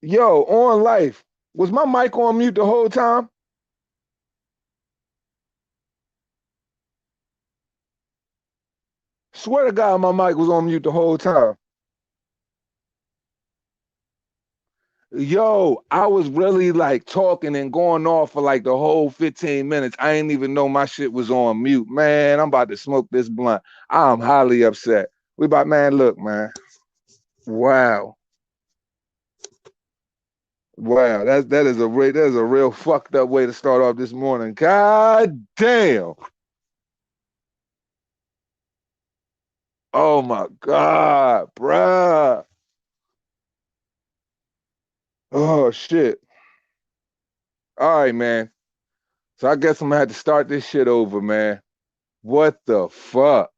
Yo, on life. Was my mic on mute the whole time? Swear to God, my mic was on mute the whole time. Yo, I was really like talking and going off for like the whole 15 minutes. I didn't even know my shit was on mute. Man, I'm about to smoke this blunt. I'm highly upset. We about, man, look, man. Wow. Wow. That is a real fucked up way to start off this morning. God damn. Oh my God, bruh. Oh shit. All right, man. So I guess I'm gonna have to start this shit over, man. What the fuck?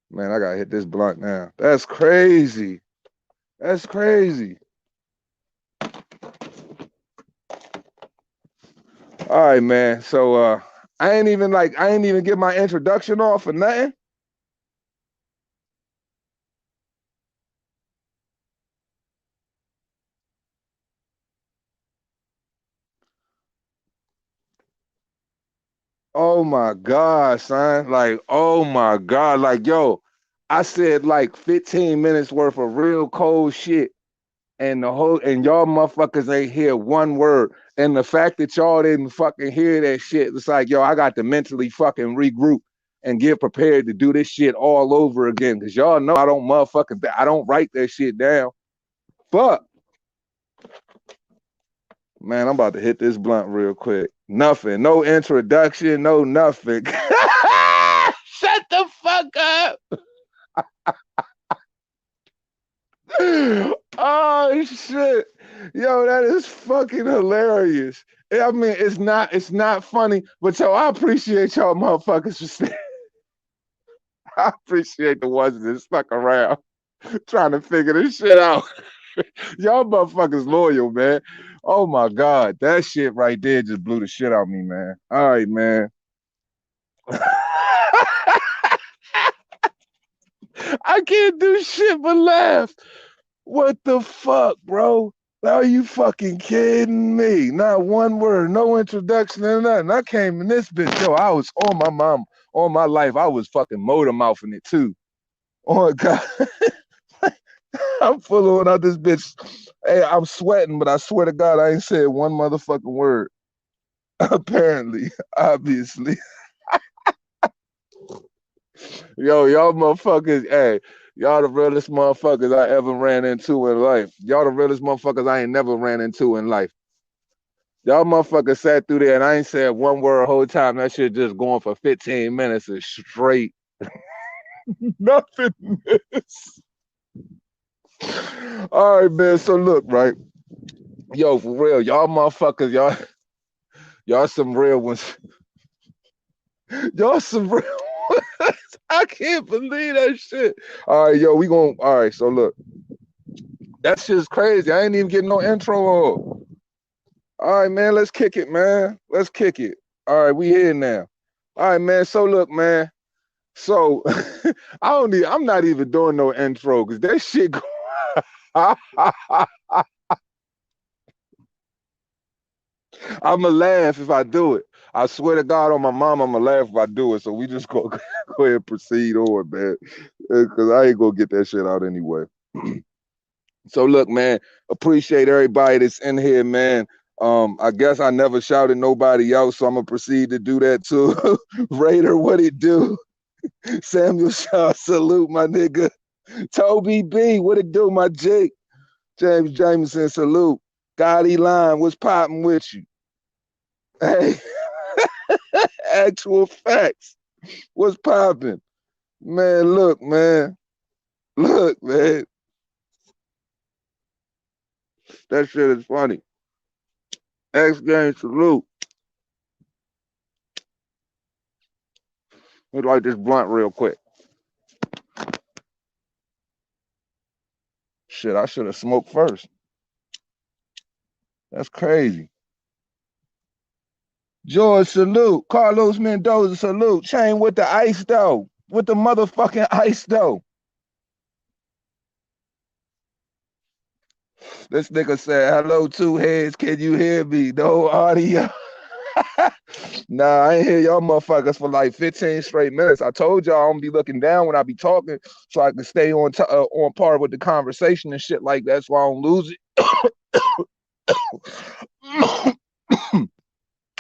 Man, I gotta hit this blunt now. That's crazy. That's crazy. All right, man. So I ain't even get my introduction off or nothing. Oh my God, son. Like, oh my God. Like, yo, I said like 15 minutes worth of real cold shit. And y'all motherfuckers ain't hear one word. And the fact that y'all didn't fucking hear that shit, it's like, yo, I got to mentally fucking regroup and get prepared to do this shit all over again. Cause y'all know I don't write that shit down. Fuck. Man, I'm about to hit this blunt real quick. Nothing. No introduction, no nothing. Shut the fuck up. Oh shit. Yo, that is fucking hilarious. I mean, it's not funny, but yo, I appreciate y'all motherfuckers for staying. I appreciate the ones that stuck around trying to figure this shit out. Y'all motherfuckers loyal, man. Oh my God. That shit right there just blew the shit out of me, man. All right, man. I can't do shit but laugh. What the fuck, bro? Are you fucking kidding me? Not one word, no introduction or nothing. I came in this bitch, yo. I was on my mom, on my life. I was fucking motor mouthing it too. Oh my God. I'm full on out this bitch. Hey, I'm sweating, but I swear to God, I ain't said one motherfucking word. Apparently, obviously. Yo, y'all motherfuckers, hey, y'all the realest motherfuckers I ever ran into in life. Y'all the realest motherfuckers I ain't never ran into in life. Y'all motherfuckers sat through there and I ain't said one word the whole time. That shit just going for 15 minutes of straight nothingness. All right, man. So look, right. Yo, for real, y'all motherfuckers, y'all some real ones. Y'all some real ones. I can't believe that shit. All right, yo, all right, so look. That shit's crazy. I ain't even getting no intro off. All right, man, let's kick it, man. Let's kick it. All right, we here now. All right, man. So look, man. So I'm not even doing no intro because that shit I'ma laugh if I do it. I swear to God on my mom, I'ma laugh if I do it. So we just go go ahead and proceed on, man. Cause I ain't gonna get that shit out anyway. So look, man, appreciate everybody that's in here, man. I guess I never shouted nobody out, so I'm gonna proceed to do that too. Raider, what it do? Samuel Shaw, salute my nigga. Toby B, what it do, my Jake? James Jameson, salute. Gotti Line, what's popping with you? Hey, actual facts. What's popping? Man, look, man. Look, man. That shit is funny. X Games, salute. Let me light this blunt real quick. Shit, I should have smoked first. That's crazy. George, salute. Carlos Mendoza, salute. Chain with the ice, though. With the motherfucking ice, though. This nigga said, hello, two heads. Can you hear me? No audio. Nah, I ain't hear y'all motherfuckers for like 15 straight minutes. I told y'all I'm gonna be looking down when I be talking so I can stay on par with the conversation and shit like that. That's why I don't lose it.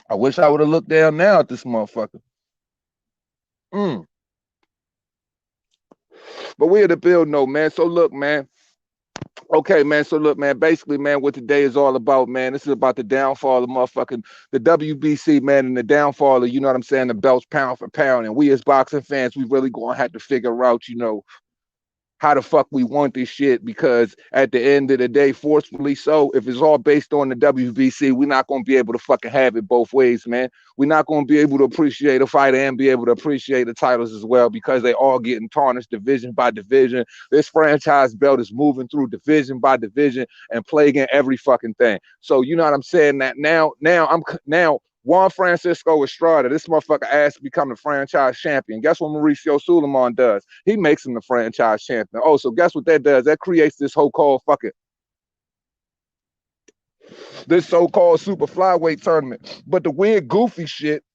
I wish I would have looked down now at this motherfucker. But we had to build no, man. So look, man. Okay, man. So look, man. Basically, man, what today is all about, man. This is about the downfall of motherfucking the WBC, man, and the downfall of, you know what I'm saying, the belts pound for pound. And we as boxing fans, we really gonna have to figure out, you know, how the fuck we want this shit, because at the end of the day, forcefully so, if it's all based on the WBC, we're not going to be able to fucking have it both ways, man. We're not going to be able to appreciate a fighter and be able to appreciate the titles as well, because they all getting tarnished division by division. This franchise belt is moving through division by division and plaguing every fucking thing. So you know what I'm saying? That now Juan Francisco Estrada, this motherfucker asked to become the franchise champion. Guess what Mauricio Suleiman does? He makes him the franchise champion. Oh, so guess what that does? That creates this so-called super flyweight tournament. But the weird, goofy shit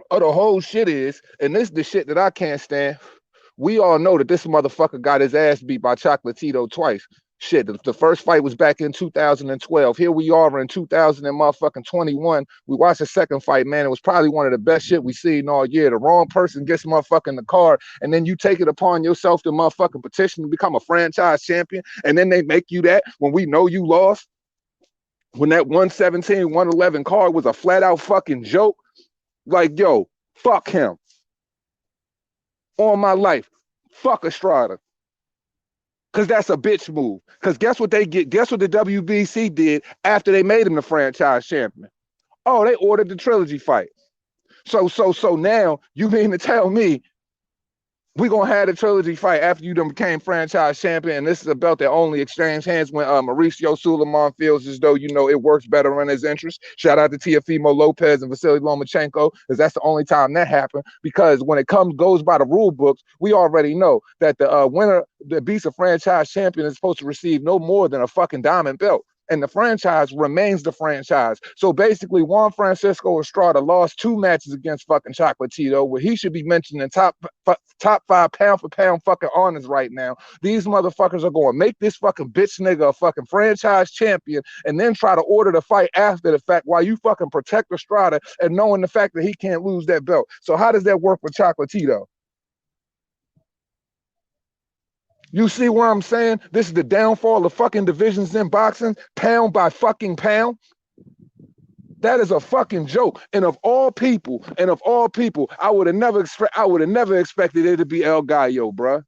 of the whole shit is, and this is the shit that I can't stand, we all know that this motherfucker got his ass beat by Chocolatito twice. Shit, the first fight was back in 2012. Here we are in 2021. We watched the second fight, man. It was probably one of the best shit we seen all year. The wrong person gets motherfucking the card, and then you take it upon yourself to motherfucking petition to become a franchise champion, and then they make you that when we know you lost. When that 117, 111 card was a flat out fucking joke. Like, yo, fuck him. On my life, fuck Estrada. Because that's a bitch move. Because guess what they get? Guess what the WBC did after they made him the franchise champion? Oh, they ordered the trilogy fight. So now you mean to tell me we're going to have the trilogy fight after you done became franchise champion, and this is a belt that only exchanged hands when Mauricio Suleiman feels as though, you know, it works better in his interest. Shout out to Teofimo Lopez and Vasily Lomachenko, because that's the only time that happened. Because when it goes by the rule books, we already know that the winner that beats a franchise champion is supposed to receive no more than a fucking diamond belt. And the franchise remains the franchise. So basically, Juan Francisco Estrada lost 2 matches against fucking Chocolatito, where he should be mentioned in top 5 pound for pound fucking honors right now. These motherfuckers are going to make this fucking bitch nigga a fucking franchise champion and then try to order the fight after the fact while you fucking protect Estrada and knowing the fact that he can't lose that belt. So how does that work with Chocolatito? You see what I'm saying? This is the downfall of fucking divisions in boxing, pound by fucking pound. That is a fucking joke. And of all people, I would have never expected it to be El Gallo, bruh.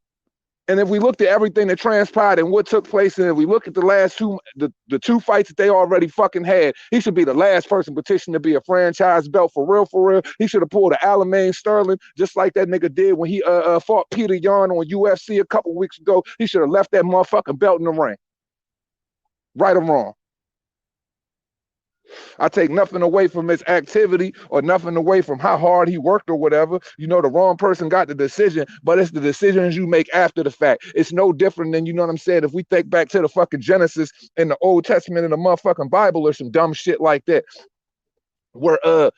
And if we looked at everything that transpired and what took place, and if we look at the last the 2 fights that they already fucking had, he should be the last person petitioned to be a franchise belt for real, for real. He should have pulled an Aljamain Sterling, just like that nigga did when he fought Peter Yan on UFC a couple weeks ago. He should have left that motherfucking belt in the ring. Right or wrong. I take nothing away from his activity or nothing away from how hard he worked or whatever. You know, the wrong person got the decision, but it's the decisions you make after the fact. It's no different than, you know what I'm saying, if we think back to the fucking Genesis in the Old Testament in the motherfucking Bible or some dumb shit like that. Where the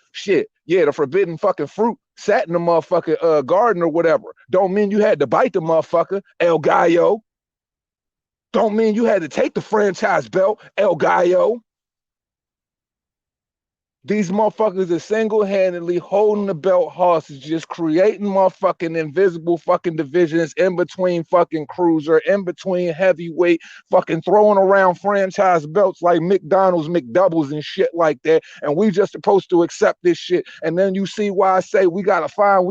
forbidden fucking fruit sat in the motherfucking garden or whatever. Don't mean you had to bite the motherfucker, El Gallo. Don't mean you had to take the franchise belt, El Gallo. These motherfuckers are single-handedly holding the belt hostage, just creating motherfucking invisible fucking divisions in between fucking cruiser, in between heavyweight, fucking throwing around franchise belts like McDonald's, McDoubles and shit like that. And we just supposed to accept this shit. And then you see why I say we gotta find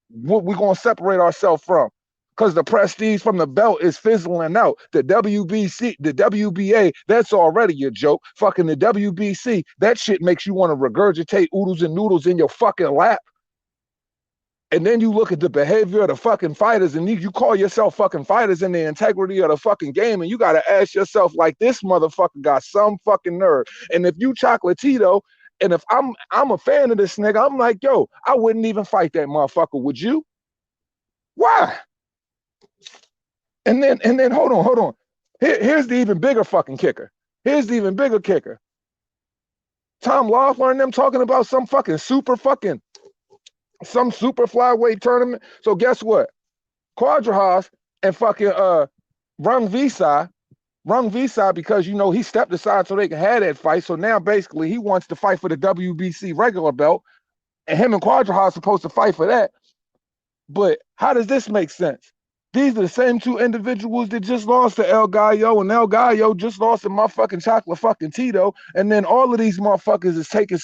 what we're gonna separate ourselves from. Because the prestige from the belt is fizzling out. The WBC, the WBA, that's already a joke. Fucking the WBC, that shit makes you want to regurgitate oodles and noodles in your fucking lap. And then you look at the behavior of the fucking fighters, and you call yourself fucking fighters in the integrity of the fucking game, and you got to ask yourself, like, this motherfucker got some fucking nerve. And if you Chocolatito, and if I'm a fan of this nigga, I'm like, yo, I wouldn't even fight that motherfucker. Would you? Why? And then hold on. Here's the even bigger fucking kicker. Here's the even bigger kicker. Tom Laughlin and them talking about some fucking some super flyweight tournament. So guess what? Quadrahas and fucking Rung Visai, because you know he stepped aside so they can have that fight. So now basically he wants to fight for the WBC regular belt, and him and Quadrahas supposed to fight for that. But how does this make sense? These are the same two individuals that just lost to El Gallo, and El Gallo just lost to motherfucking Chocolate fucking Tito, and then all of these motherfuckers is taking.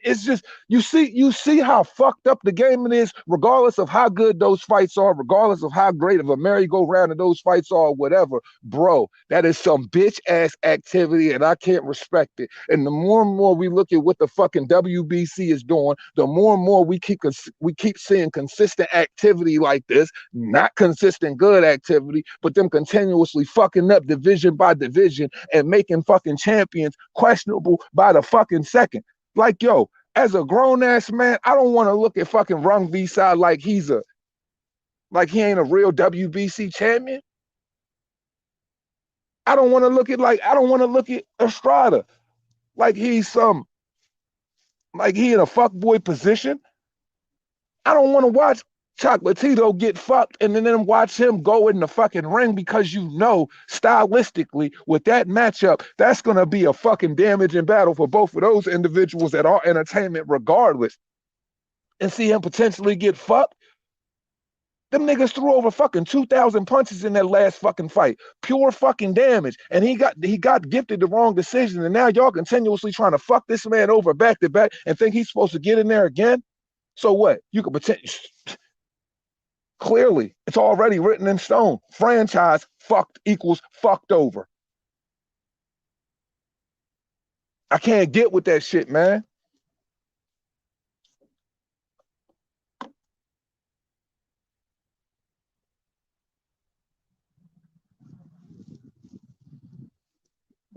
It's just you see how fucked up the game it is, regardless of how good those fights are, regardless of how great of a merry-go-round of those fights are, or whatever. Bro, that is some bitch ass activity, and I can't respect it. And the more and more we look at what the fucking WBC is doing, the more and more we keep seeing consistent activity like this, not consistent good activity, but them continuously fucking up division by division and making fucking champions questionable by the fucking second. Like, yo, as a grown-ass man, I don't want to look at fucking Rung Visai like he ain't a real WBC champion. I don't want to look at Estrada like he's he in a fuckboy position. I don't want to watch Chocolatito get fucked and then watch him go in the fucking ring, because you know stylistically with that matchup, that's going to be a fucking damaging battle for both of those individuals at our entertainment regardless. And see him potentially get fucked. Them niggas threw over fucking 2,000 punches in that last fucking fight. Pure fucking damage. And he got gifted the wrong decision, and now y'all continuously trying to fuck this man over back to back and think he's supposed to get in there again? So what? You could potentially... Clearly, it's already written in stone. Franchise fucked equals fucked over. I can't get with that shit, man.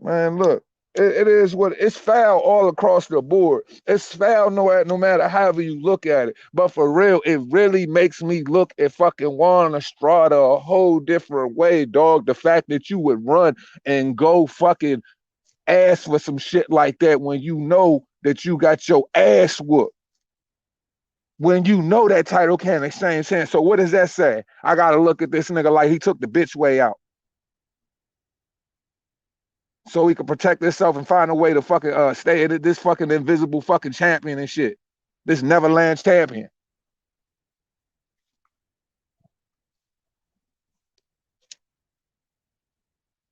Man, look, it is what it's foul all across the board. It's foul no matter however you look at it. But for real, it really makes me look at fucking Juan Estrada a whole different way, dog. The fact that you would run and go fucking ask for some shit like that when you know that you got your ass whooped. When you know that title can't exchange hands. So what does that say? I gotta look at this nigga like he took the bitch way out, so he could protect himself and find a way to fucking stay at this fucking invisible fucking champion and shit. This Neverland's champion.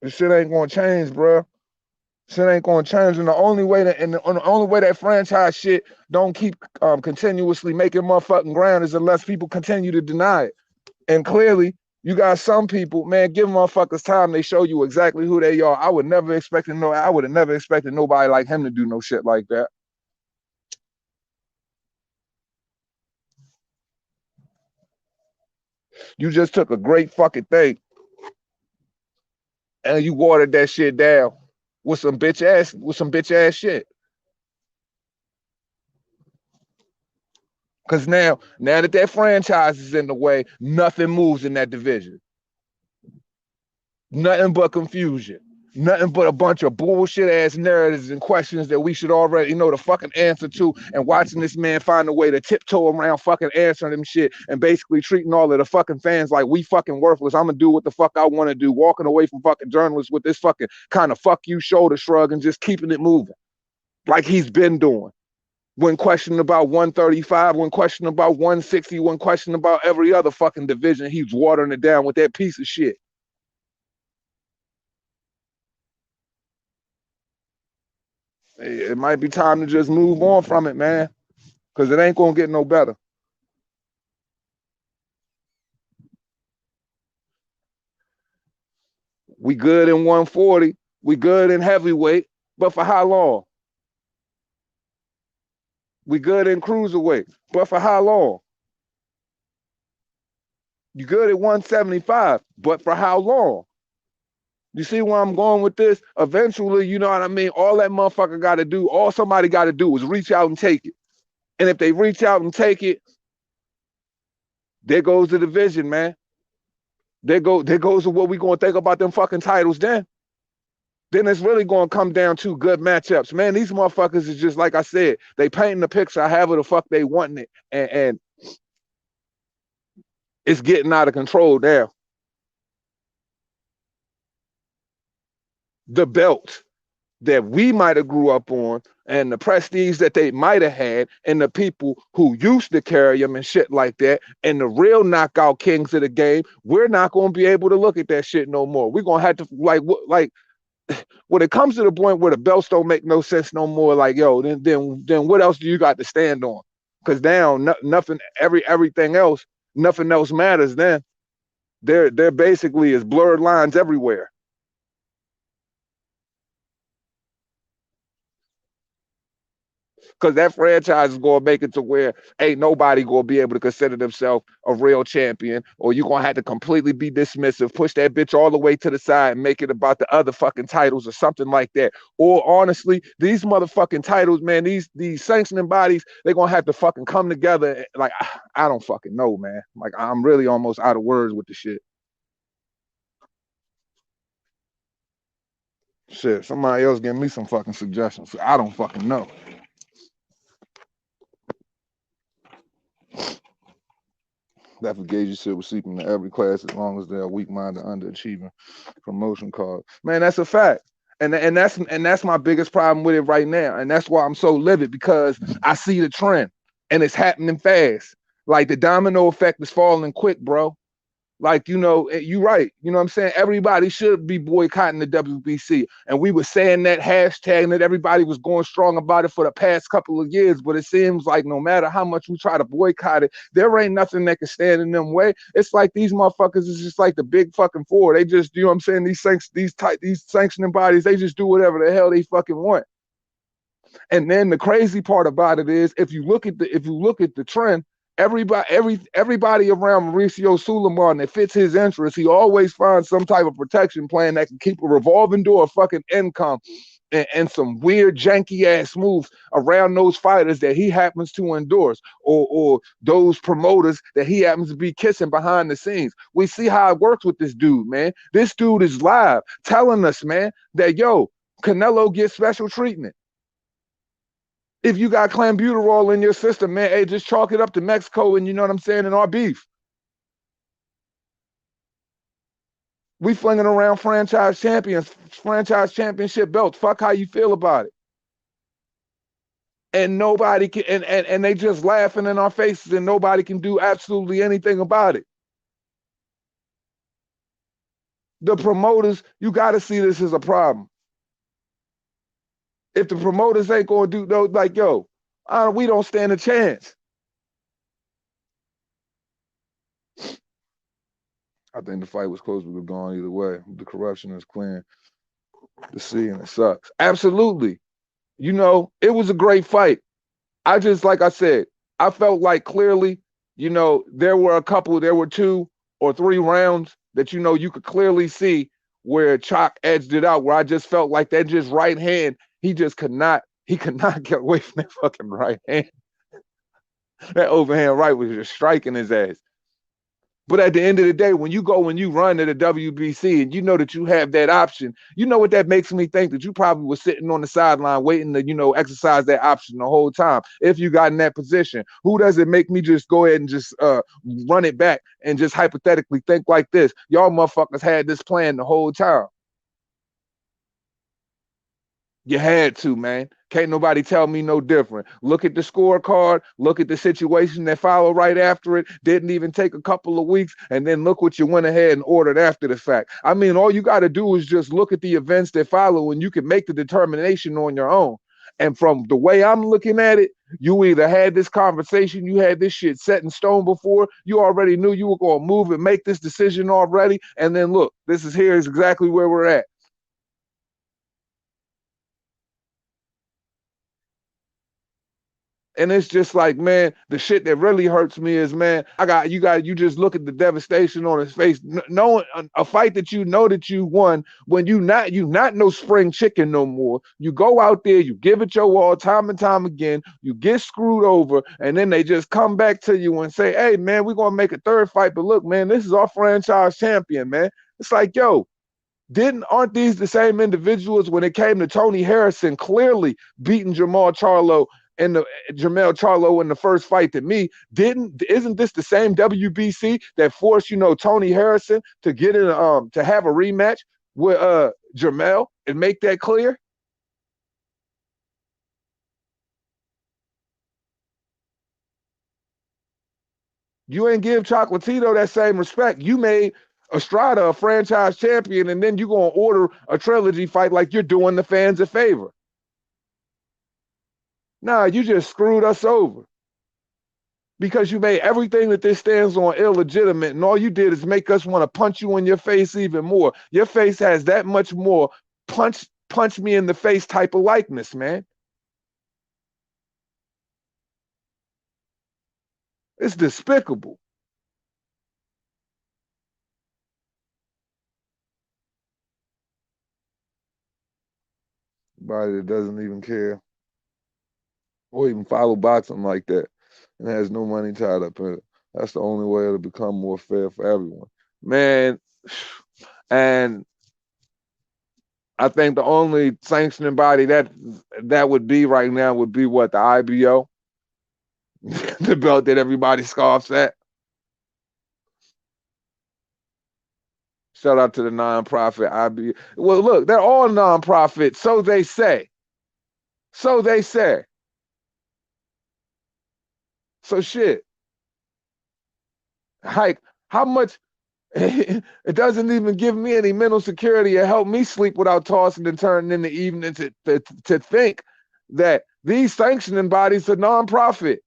This shit ain't gonna change, bro. Shit ain't gonna change. And the only way that franchise shit don't keep continuously making motherfucking ground is unless people continue to deny it. And clearly, you got some people, man, give motherfuckers time, they show you exactly who they are. I would have never expected nobody like him to do no shit like that. You just took a great fucking thing and you watered that shit down with some bitch ass shit. Because now that franchise is in the way, nothing moves in that division. Nothing but confusion. Nothing but a bunch of bullshit ass narratives and questions that we should already know the fucking answer to, and watching this man find a way to tiptoe around fucking answering them shit and basically treating all of the fucking fans like we fucking worthless. I'm gonna do what the fuck I want to do, walking away from fucking journalists with this fucking kind of fuck you shoulder shrug and just keeping it moving like he's been doing. When questioned about 135, when questioned about 160, when questioned about every other fucking division, he's watering it down with that piece of shit. It might be time to just move on from it, man, because it ain't gonna get no better. We good in 140, we good in heavyweight, but for how long? We good in cruiserweight, but for how long? You good at 175, but for how long? You see where I'm going with this? Eventually, you know what I mean? All that motherfucker got to do, all somebody got to do is reach out and take it. And if they reach out and take it, there goes the division, man. There goes to what we gonna think about them fucking titles then. then it's really going to come down to good matchups. Man, these motherfuckers is just like I said, they painting the picture however the fuck they wanting it, and it's getting out of control there. The belt that we might have grew up on and the prestige that they might have had and the people who used to carry them and shit like that and the real knockout kings of the game, we're not going to be able to look at that shit no more. We're going to have to like when it comes to the point where the belts don't make no sense no more, like, yo, then what else do you got to stand on? Because now nothing, everything else, nothing else matters then. They're basically is blurred lines everywhere. Because that franchise is going to make it to where ain't nobody going to be able to consider themselves a real champion, or you're going to have to completely be dismissive, push that bitch all the way to the side and make it about the other fucking titles or something like that. Or honestly, these motherfucking titles, man, these sanctioning bodies, they're going to have to fucking come together. Like, I don't fucking know, man. Like, I'm really almost out of words with the shit. Shit, somebody else give me some fucking suggestions. I don't fucking know. That gauge you shit was seeking in every class as long as they're weak-minded, underachieving promotion card. Man, that's a fact. And that's my biggest problem with it right now. And that's why I'm so livid, because I see the trend and it's happening fast. Like the domino effect is falling quick, bro. Like, you're right. You know what I'm saying? Everybody should be boycotting the WBC. And we were saying that hashtag and that everybody was going strong about it for the past couple of years. But it seems like no matter how much we try to boycott it, there ain't nothing that can stand in them way. It's like these motherfuckers is just like the big fucking four. They just, you know what I'm saying? These sanctioning bodies, they just do whatever the hell they fucking want. And then the crazy part about it is, if you look at the trend, everybody around Mauricio Suleiman that fits his interests, he always finds some type of protection plan that can keep a revolving door of fucking income and some weird janky ass moves around those fighters that he happens to endorse, or those promoters that he happens to be kissing behind the scenes. We see how it works with this dude, man. This dude is live telling us, man, that yo, Canelo gets special treatment. If you got clenbuterol in your system, man, hey, just chalk it up to Mexico and, you know what I'm saying, and our beef. We flinging around franchise championship belts. Fuck how you feel about it. And nobody can, and they just laughing in our faces, and nobody can do absolutely anything about it. The promoters, you got to see this as a problem. If the promoters ain't going to do those, like, yo, we don't stand a chance. I think the fight was close. We were gone either way. The corruption is clean to see, and it sucks. Absolutely. It was a great fight. Like I said, I felt like clearly, there were 2 or 3 rounds that, you could clearly see where Chalk edged it out, where I just felt like that just right hand, he could not get away from that fucking right hand. That overhand right was just striking his ass. But at the end of the day, when you run to the WBC and you know that you have that option, you know what that makes me think? That you probably was sitting on the sideline waiting to, exercise that option the whole time. If you got in that position, who does it make me just go ahead and just run it back and just hypothetically think like this? Y'all motherfuckers had this plan the whole time. You had to, man. Can't nobody tell me no different. Look at the scorecard. Look at the situation that followed right after it. Didn't even take a couple of weeks. And then look what you went ahead and ordered after the fact. I mean, all you got to do is just look at the events that follow, and you can make the determination on your own. And from the way I'm looking at it, you either had this conversation, you had this shit set in stone before, you already knew you were going to move and make this decision already. And then look, here's exactly where we're at. And it's just like, man, the shit that really hurts me is, man, you just look at the devastation on his face, knowing a fight that you know that you won when you not no spring chicken no more. You go out there, you give it your all time and time again, you get screwed over, and then they just come back to you and say, hey, man, we're going to make a third fight, but look, man, this is our franchise champion, man. It's like, yo, Aren't these the same individuals when it came to Tony Harrison clearly beating Jermell Charlo in the first fight to me? Isn't this the same WBC that forced, Tony Harrison to get in to have a rematch with Jermell and make that clear? You ain't give Chocolatito that same respect. You made Estrada a franchise champion, and then you gonna order a trilogy fight like you're doing the fans a favor. Nah, you just screwed us over because you made everything that this stands on illegitimate, and all you did is make us want to punch you in your face even more. Your face has that much more punch me in the face type of likeness, man. It's despicable. Body that doesn't even care or even follow boxing like that and has no money tied up in it. That's the only way it'll become more fair for everyone. Man, and I think the only sanctioning body that would be right now would be what, the IBO, the belt that everybody scoffs at. Shout out to the nonprofit IBO. Well, look, they're all nonprofit, so they say. So they say. So shit. Like, how much it doesn't even give me any mental security or help me sleep without tossing and turning in the evening to think that these sanctioning bodies are nonprofit.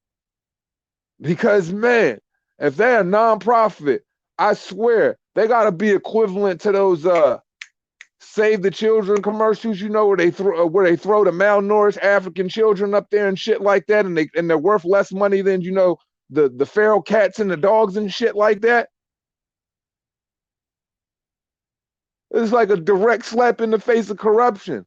Because, man, if they're a nonprofit, I swear they got to be equivalent to those Save the Children commercials, where they throw the malnourished African children up there and shit like that, and they're worth less money than the feral cats and the dogs and shit like that. It's like a direct slap in the face of corruption.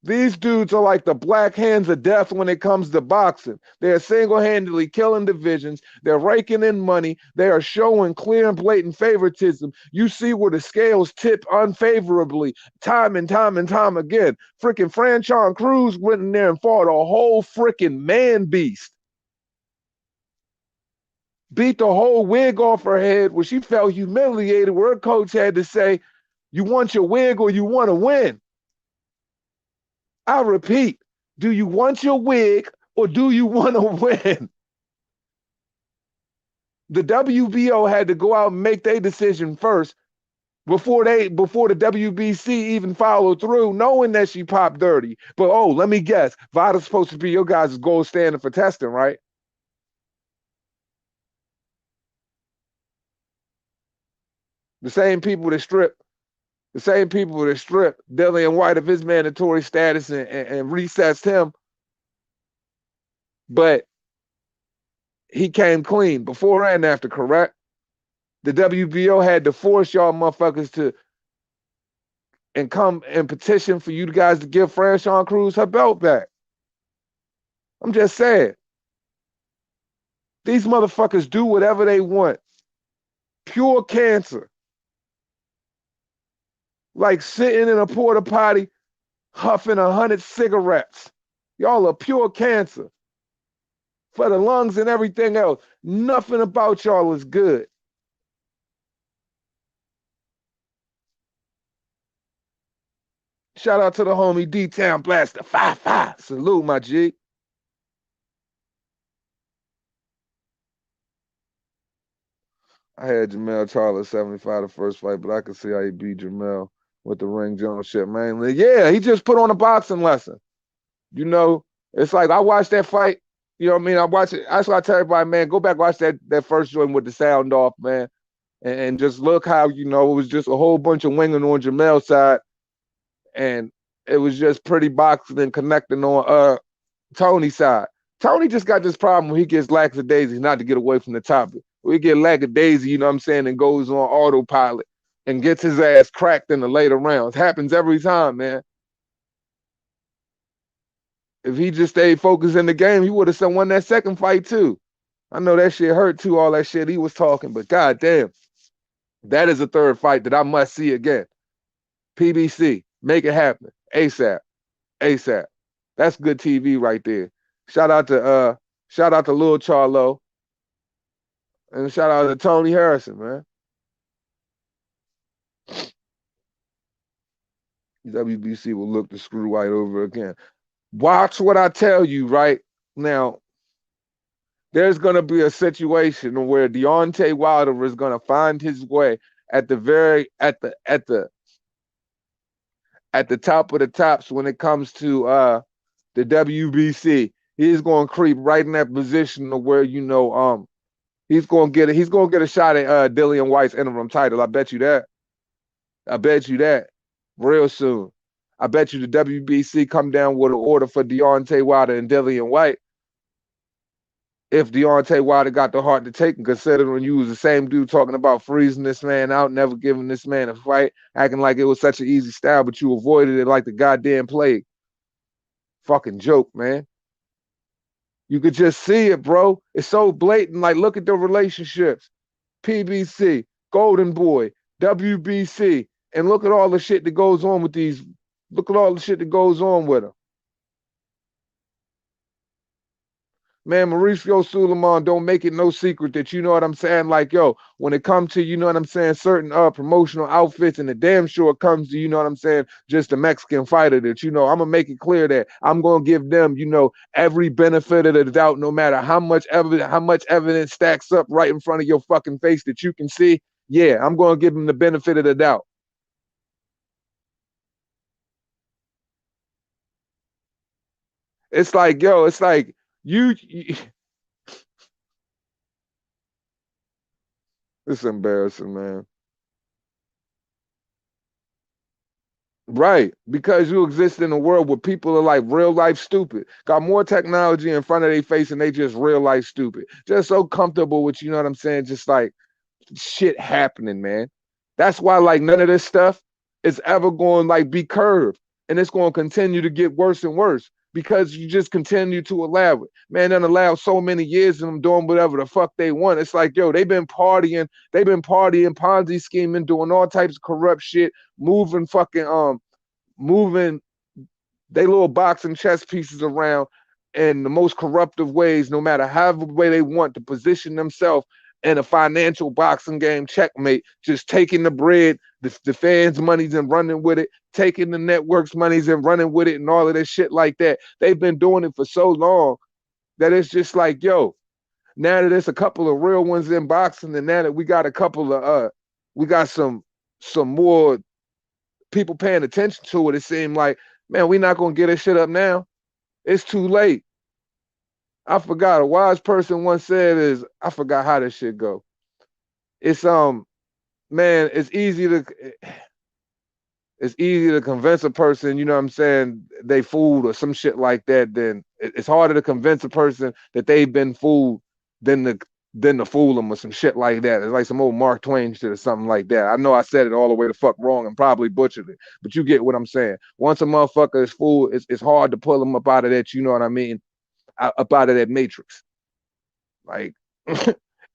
These dudes are like the black hands of death when it comes to boxing. They're single-handedly killing divisions. They're raking in money. They are showing clear and blatant favoritism. You see where the scales tip unfavorably time and time and time again. Freaking Franchon Cruz went in there and fought a whole freaking man beast. Beat the whole wig off her head where she felt humiliated, where her coach had to say, you want your wig or you want to win? I repeat, do you want your wig or do you want to win? The WBO had to go out and make their decision first before the WBC even followed through, knowing that she popped dirty. But let me guess, Vada's supposed to be your guys' gold standard for testing, right? The same people that strip Dillian White of his mandatory status and recessed him, but he came clean before and after, correct? The WBO had to force y'all motherfuckers to and come and petition for you guys to give Franchon Cruz her belt back. I'm just saying. These motherfuckers do whatever they want. Pure cancer. Like sitting in a porta potty, huffing 100 cigarettes. Y'all are pure cancer. For the lungs and everything else. Nothing about y'all is good. Shout out to the homie D-Town Blaster 5-5. Salute, my G. I had Jermell Charlo 75 the first fight, but I could see how he beat Jermell with the ring Jones shit mainly. Yeah, he just put on a boxing lesson. It's like I watched that fight. You know what I mean? I watch it. That's why I tell everybody, man, go back watch that first joint with the sound off, man, and just look how it was just a whole bunch of winging on Jermell's side, and it was just pretty boxing and connecting on Tony's side. Tony just got this problem where he gets lackadaisy, not to get away from the topic. We get lackadaisy, you know what I'm saying, and goes on autopilot and gets his ass cracked in the later rounds. Happens every time, man. If he just stayed focused in the game, he would have won that second fight too. I know that shit hurt too, all that shit he was talking, but goddamn. That is a third fight that I must see again. PBC, make it happen. ASAP. ASAP. That's good TV right there. Shout out to Lil Charlo and shout out to Tony Harrison, man. WBC will look to screw White over again. Watch what I tell you right now. There's gonna be a situation where Deontay Wilder is gonna find his way at the very at the top of the tops when it comes to the WBC. He's gonna creep right in that position of where he's gonna get a shot at Dillian White's interim title. I bet you that. I bet you that real soon. I bet you the WBC come down with an order for Deontay Wilder and Dillian White. If Deontay Wilder got the heart to take him, considering you was the same dude talking about freezing this man out, never giving this man a fight, acting like it was such an easy style, but you avoided it like the goddamn plague. Fucking joke, man. You could just see it, bro. It's so blatant. Like, look at the relationships. PBC, Golden Boy, WBC, and look at all the shit that goes on with these. Look at all the shit that goes on with them. Man, Mauricio Suleiman don't make it no secret that, you know what I'm saying, like, yo, when it comes to, you know what I'm saying, certain promotional outfits, and the damn sure it comes to, you know what I'm saying, just a Mexican fighter, that, you know, I'm gonna make it clear that I'm gonna give them, you know, every benefit of the doubt, no matter how much evidence stacks up right in front of your fucking face that you can see. Yeah, I'm gonna give them the benefit of the doubt. It's like, yo, it's like you it's embarrassing, man. Right, because you exist in a world where people are like real life stupid, got more technology in front of their face and they just real life stupid, just so comfortable with, you know what I'm saying, just like shit happening, man. That's why like none of this stuff is ever going to like be curved, and it's going to continue to get worse and worse because you just continue to allow it, man. And allow so many years of them doing whatever the fuck they want. It's like, yo, they've been partying, Ponzi scheming, doing all types of corrupt shit, moving fucking moving they little boxing chess pieces around in the most corruptive ways, no matter how way they want to position themselves in a financial boxing game checkmate, just taking the bread, the fans' monies and running with it, taking the networks' monies and running with it, and all of this shit like that. They've been doing it for so long that it's just like, yo, now that there's a couple of real ones in boxing, and now that we got a couple of we got some more people paying attention to it, it seemed like, man, we're not gonna get this shit up now. It's too late. I forgot, a wise person once said is, I forgot how this shit go. It's man, it's easy to convince a person, you know what I'm saying, they fooled or some shit like that. Then it's harder to convince a person that they've been fooled than to fool them or some shit like that. It's like some old Mark Twain shit or something like that. I know I said it all the way the fuck wrong and probably butchered it, but you get what I'm saying. Once a motherfucker is fooled, it's hard to pull them up out of that, you know what I mean, up out of that matrix. Like,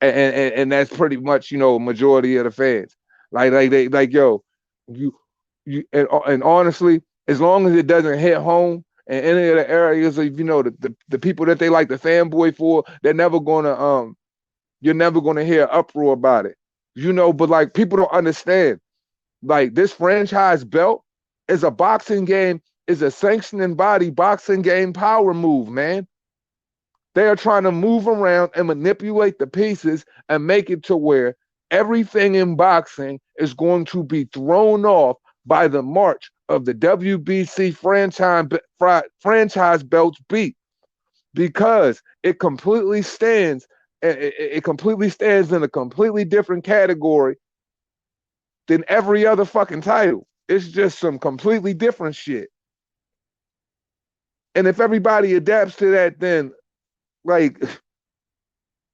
and that's pretty much, you know, majority of the fans. Like yo, and honestly, as long as it doesn't hit home in any of the areas of, you know, the people that they like the fanboy for, they're never gonna you're never gonna hear uproar about it. You know, but like people don't understand. Like this franchise belt is a boxing game, is a sanctioning body boxing game power move, man. They are trying to move around and manipulate the pieces and make it to where everything in boxing is going to be thrown off by the march of the WBC franchise belts beat, because it completely stands it completely stands in a completely different category than every other fucking title. It's just some completely different shit. And if everybody adapts to that, then like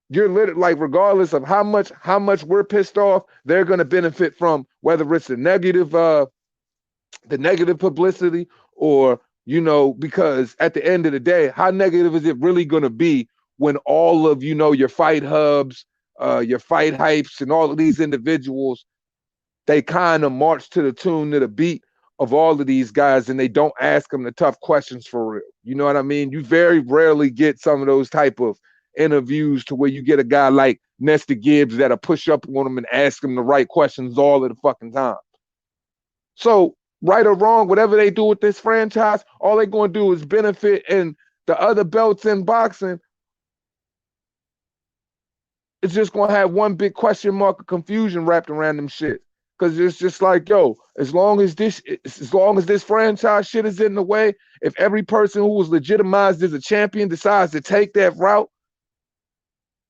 you're literally like, regardless of how much we're pissed off, they're gonna benefit from, whether it's the negative publicity, or, you know, because at the end of the day, how negative is it really gonna be when all of, you know, your fight hubs, your fight hypes, and all of these individuals they kind of march to the tune to the beat of all of these guys, and they don't ask them the tough questions for real. You know what I mean? You very rarely get some of those type of interviews to where you get a guy like Nestor Gibbs that'll push up on him and ask him the right questions all of the fucking time. So, right or wrong, whatever they do with this franchise, all they're going to do is benefit, and the other belts in boxing, it's just going to have one big question mark of confusion wrapped around them shit. Because it's just like, yo, as long as this franchise shit is in the way, if every person who was legitimized as a champion decides to take that route,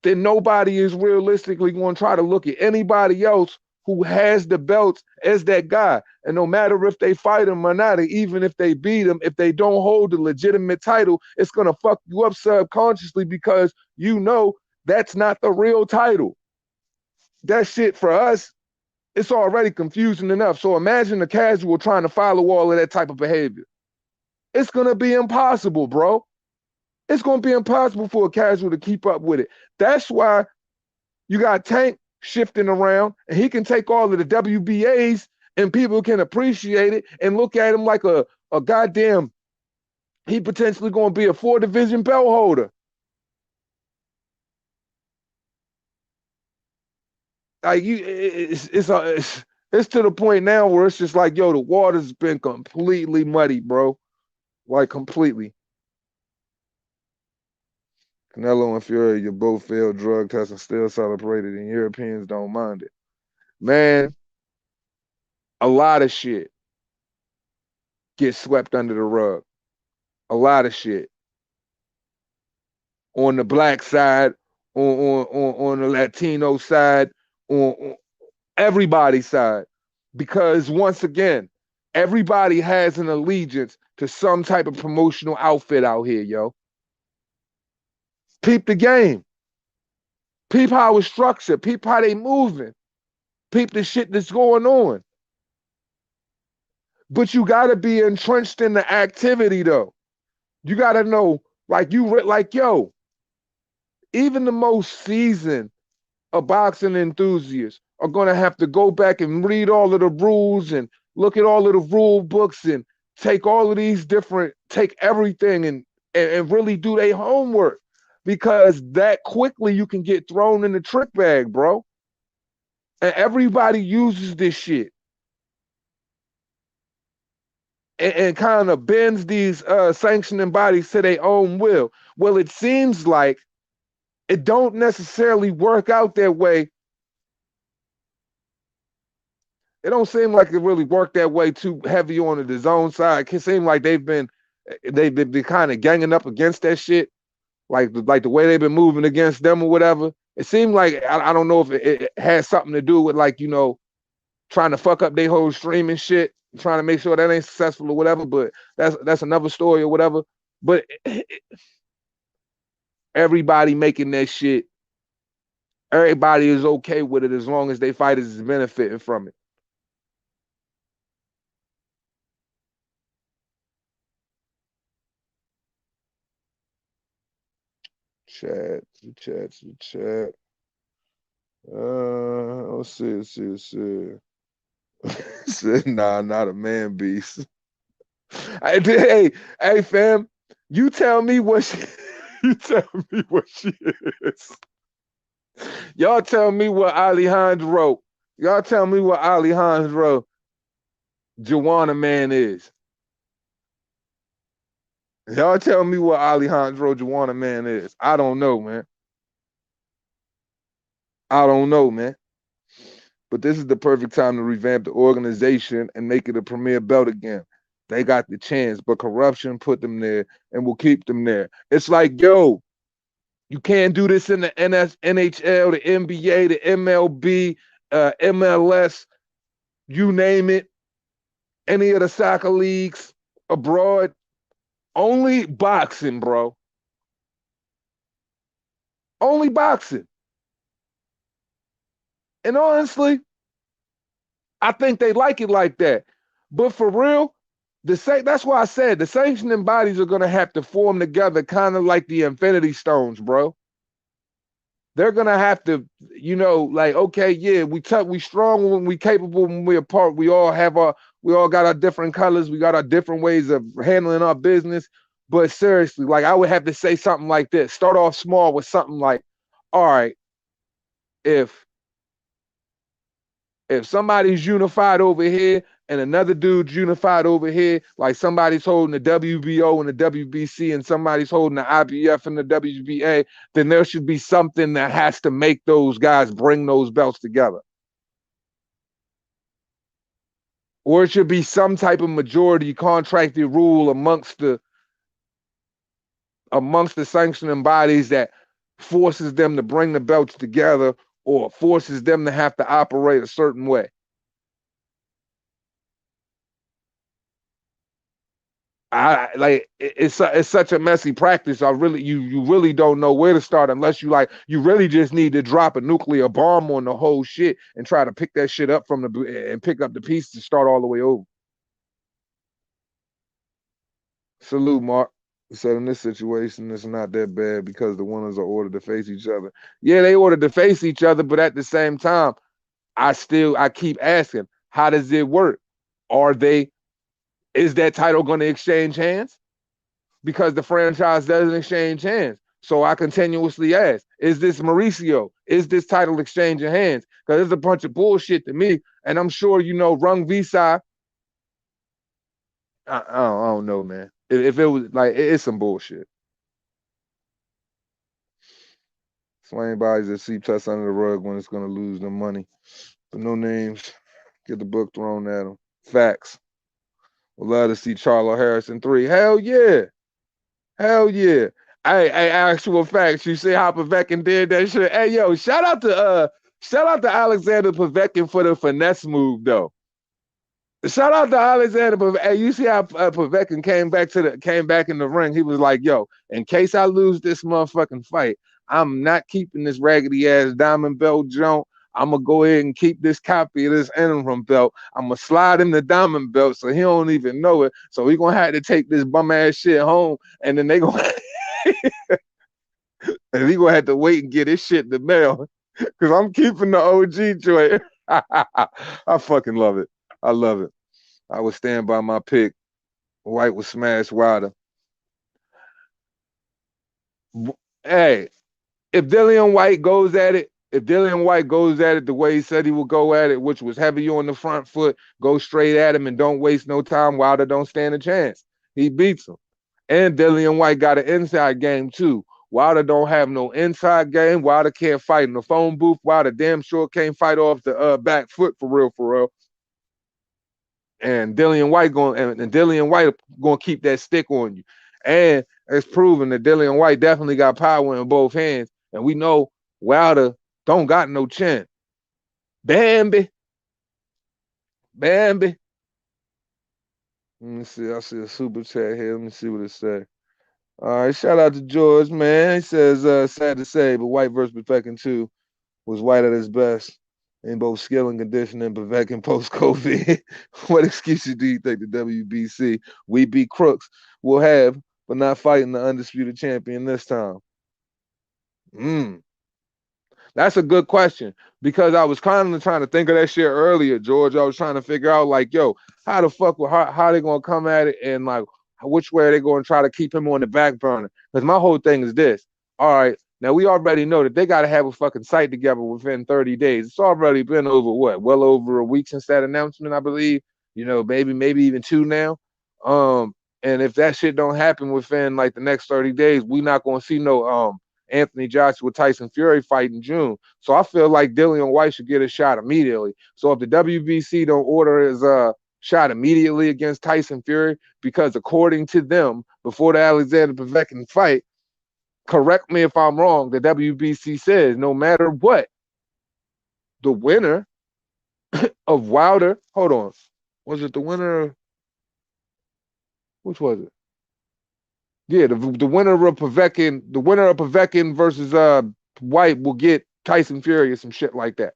then nobody is realistically going to try to look at anybody else who has the belts as that guy. And no matter if they fight him or not, or even if they beat him, if they don't hold the legitimate title, it's going to fuck you up subconsciously because you know that's not the real title. That shit for us, it's already confusing enough. So imagine a casual trying to follow all of that type of behavior. It's going to be impossible, bro. It's going to be impossible for a casual to keep up with it. That's why you got Tank shifting around, and he can take all of the WBAs, and people can appreciate it and look at him like a goddamn, he potentially going to be a 4-division belt holder. Like it's to the point now where it's just like, yo, the water's been completely muddy, bro. Like completely. Canelo and Fury, you both failed drug tests and still celebrated, and Europeans don't mind it. Man, a lot of shit gets swept under the rug. A lot of shit. On the black side, on the Latino side, on everybody's side. Because once again, everybody has an allegiance to some type of promotional outfit out here, yo. Peep the game. Peep how it's structured. Peep how they moving. Peep the shit that's going on. But you got to be entrenched in the activity, though. You got to know, like yo, even the most seasoned of boxing enthusiasts are going to have to go back and read all of the rules and look at all of the rule books and take all of these different, take everything and really do their homework. Because that quickly you can get thrown in the trick bag, bro. And everybody uses this shit. And kind of bends these sanctioning bodies to their own will. Well, it seems like it don't necessarily work out that way. It don't seem like it really worked that way too heavy on the zone side. It seems like they've been kind of ganging up against that shit. Like the way they've been moving against them or whatever. It seemed like, I don't know if it has something to do with, like, you know, trying to fuck up their whole streaming shit, trying to make sure that ain't successful or whatever, but that's another story or whatever. But everybody making that shit, everybody is okay with it as long as they fighters is benefiting from it. Chat. Let's see. Said, nah, not a man beast. Hey, fam, you tell me what she, you tell me what she is. Y'all tell me what Alejandro. Y'all tell me what Alejandro Joanna Man is. Y'all tell me what Alejandro Joanna Man is. I don't know, man. I don't know, man. But this is the perfect time to revamp the organization and make it a premier belt again. They got the chance, but corruption put them there and will keep them there. It's like, yo, you can't do this in the NHL, the NBA, the MLB, MLS, you name it, any of the soccer leagues abroad. Only boxing, bro. Only boxing. And honestly, I think they like it like that. But for real, that's why I said the sanctioning bodies are going to have to form together kind of like the Infinity Stones, bro. they're gonna have to, like, okay, yeah, we strong when we capable when we apart. We all got our different colors, we got our different ways of handling our business. But seriously, like I would have to say something like this. Start off small with something like, all right, if somebody's unified over here and another dude's unified over here, like somebody's holding the WBO and the WBC and somebody's holding the IBF and the WBA, then there should be something that has to make those guys bring those belts together. Or it should be some type of majority contracted rule amongst the sanctioning bodies that forces them to bring the belts together or forces them to have to operate a certain way. It's such a messy practice. You really don't know where to start unless you really just need to drop a nuclear bomb on the whole shit and try to pick that shit up and pick up the pieces and start all the way over. Salute, Mark. He said in this situation, it's not that bad because the winners are ordered to face each other. Yeah, they ordered to face each other, but at the same time, I keep asking, how does it work? Is that title going to exchange hands? Because the franchise doesn't exchange hands. So I continuously ask, is this Mauricio? Is this title exchanging hands? Because it's a bunch of bullshit to me. And I'm sure, Rung Visai, I don't know, man. If it was like, it's some bullshit. Slaying bodies that sweep us under the rug when it's going to lose them money. But no names. Get the book thrown at them. Facts. Would love to see Charlo Harrison 3. Hell yeah. Hell yeah. Hey, actual facts. You see how Povetkin did that shit? Hey, yo, shout out to Alexander Povetkin for the finesse move, though. Shout out to Alexander Povetkin. Hey, you see how Povetkin came back in the ring? He was like, yo, in case I lose this motherfucking fight, I'm not keeping this raggedy ass diamond belt joint. I'm gonna go ahead and keep this copy of this interim belt. I'm gonna slide him the diamond belt so he don't even know it. So we gonna have to take this bum ass shit home, and then they gonna and he gonna have to wait and get his shit in the mail because I'm keeping the OG joint. I fucking love it. I love it. I would stand by my pick. White would smash Wilder. Hey, if Dillian White goes at it the way he said he would go at it, which was heavy on the front foot, go straight at him and don't waste no time, Wilder don't stand a chance. He beats him. And Dillian White got an inside game too. Wilder don't have no inside game. Wilder can't fight in the phone booth. Wilder damn sure can't fight off the back foot for real. And Dillian White gonna keep that stick on you. And it's proven that Dillian White definitely got power in both hands. And we know Wilder don't got no chin. Bambi. Let me see. I see a super chat here. Let me see what it says. All right, shout out to George, man. He says, sad to say, but White versus Povetkin 2 was White at his best in both skill and conditioning, Povetkin post-COVID. What excuses do you think the WBC, we beat crooks, will have for not fighting the undisputed champion this time? That's a good question because I was kind of trying to think of that shit earlier, George. I was trying to figure out, like, yo, how the fuck, how they going to come at it and, like, which way are they going to try to keep him on the back burner? Because my whole thing is this. All right, now we already know that they got to have a fucking site together within 30 days. It's already been over, what, well over a week since that announcement, I believe. Maybe even 2 now. And if that shit don't happen within, like, the next 30 days, we not going to see no Anthony Joshua Tyson Fury fight in June. So I feel like Dillian White should get a shot immediately. So if the WBC don't order his shot immediately against Tyson Fury, because according to them, before the Alexander Povetkin fight, correct me if I'm wrong, the WBC says no matter what, the winner of Wilder, hold on, was it the winner? Which was it? Yeah, the winner of Povetkin versus White will get Tyson Fury or some shit like that.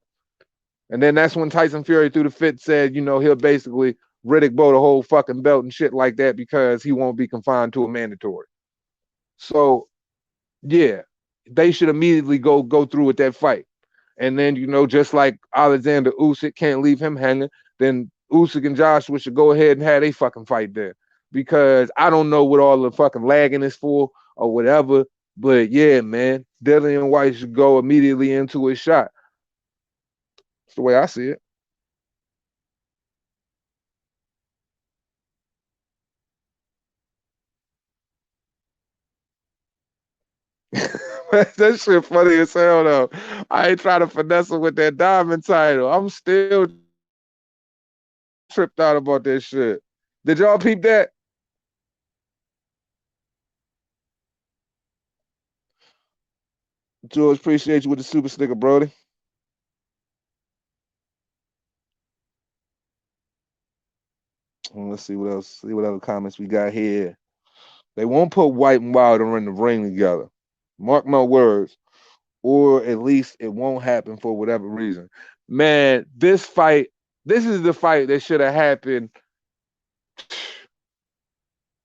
And then that's when Tyson Fury through the fit said, he'll basically Riddick Bowe the whole fucking belt and shit like that because he won't be confined to a mandatory. So, yeah. they should immediately go through with that fight. And then, you know, just like Alexander Usyk can't leave him hanging, then Usyk and Joshua should go ahead and have a fucking fight there. Because I don't know what all the fucking lagging is for or whatever. But yeah, man, Dillian White should go immediately into his shot. That's the way I see it. That shit funny as hell though. I ain't trying to finesse him with that diamond title. I'm still tripped out about that shit. Did y'all peep that? George, appreciate you with the super sticker, Brody. Let's see what else. See what other comments we got here. They won't put White and Wilder in the ring together. Mark my words. Or at least it won't happen for whatever reason. Man, this is the fight that should have happened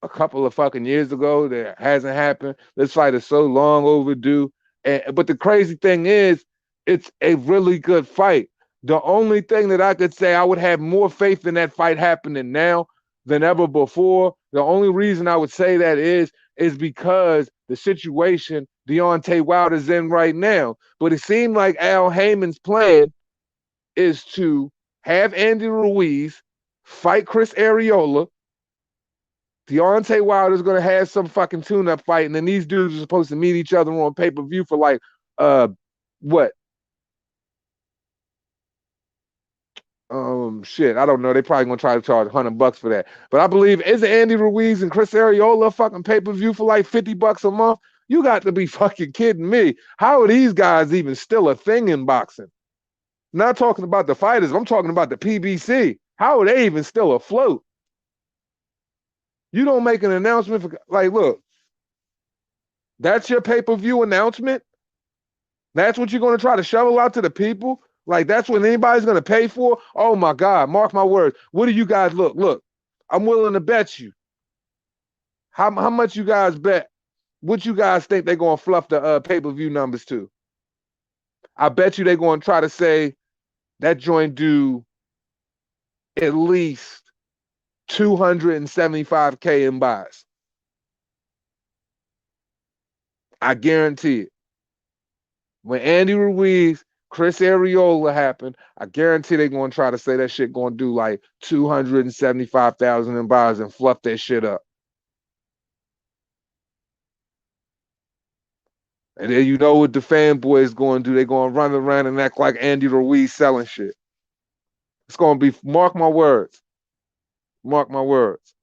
a couple of fucking years ago that hasn't happened. This fight is so long overdue. But the crazy thing is, it's a really good fight. The only thing that I could say I would have more faith in that fight happening now than ever before. The only reason I would say that is because the situation Deontay Wilder's in right now. But it seemed like Al Heyman's plan is to have Andy Ruiz fight Chris Arreola. Deontay Wilder's gonna have some fucking tune-up fight, and then these dudes are supposed to meet each other on pay-per-view for like what? Shit, I don't know. They probably gonna try to charge $100 for that. But I believe isn't Andy Ruiz and Chris Arreola fucking pay-per-view for like $50 a month? You got to be fucking kidding me. How are these guys even still a thing in boxing? Not talking about the fighters, I'm talking about the PBC. How are they even still afloat? You don't make an announcement for like, look, that's your pay-per-view announcement. That's what you're going to try to shovel out to the people. Like that's what anybody's going to pay for. Oh my God, mark my words. What do you guys look? Look, I'm willing to bet you. How much you guys bet? What you guys think they're going to fluff the pay-per-view numbers to? I bet you they're going to try to say that joint do at least 275K in buys. I guarantee it. When Andy Ruiz, Chris Arreola happened, I guarantee they're going to try to say that shit going to do like 275,000 in buys and fluff that shit up. And then you know what the fanboys going to do? They're going to run around and act like Andy Ruiz selling shit. It's going to be, mark my words. Mark my words.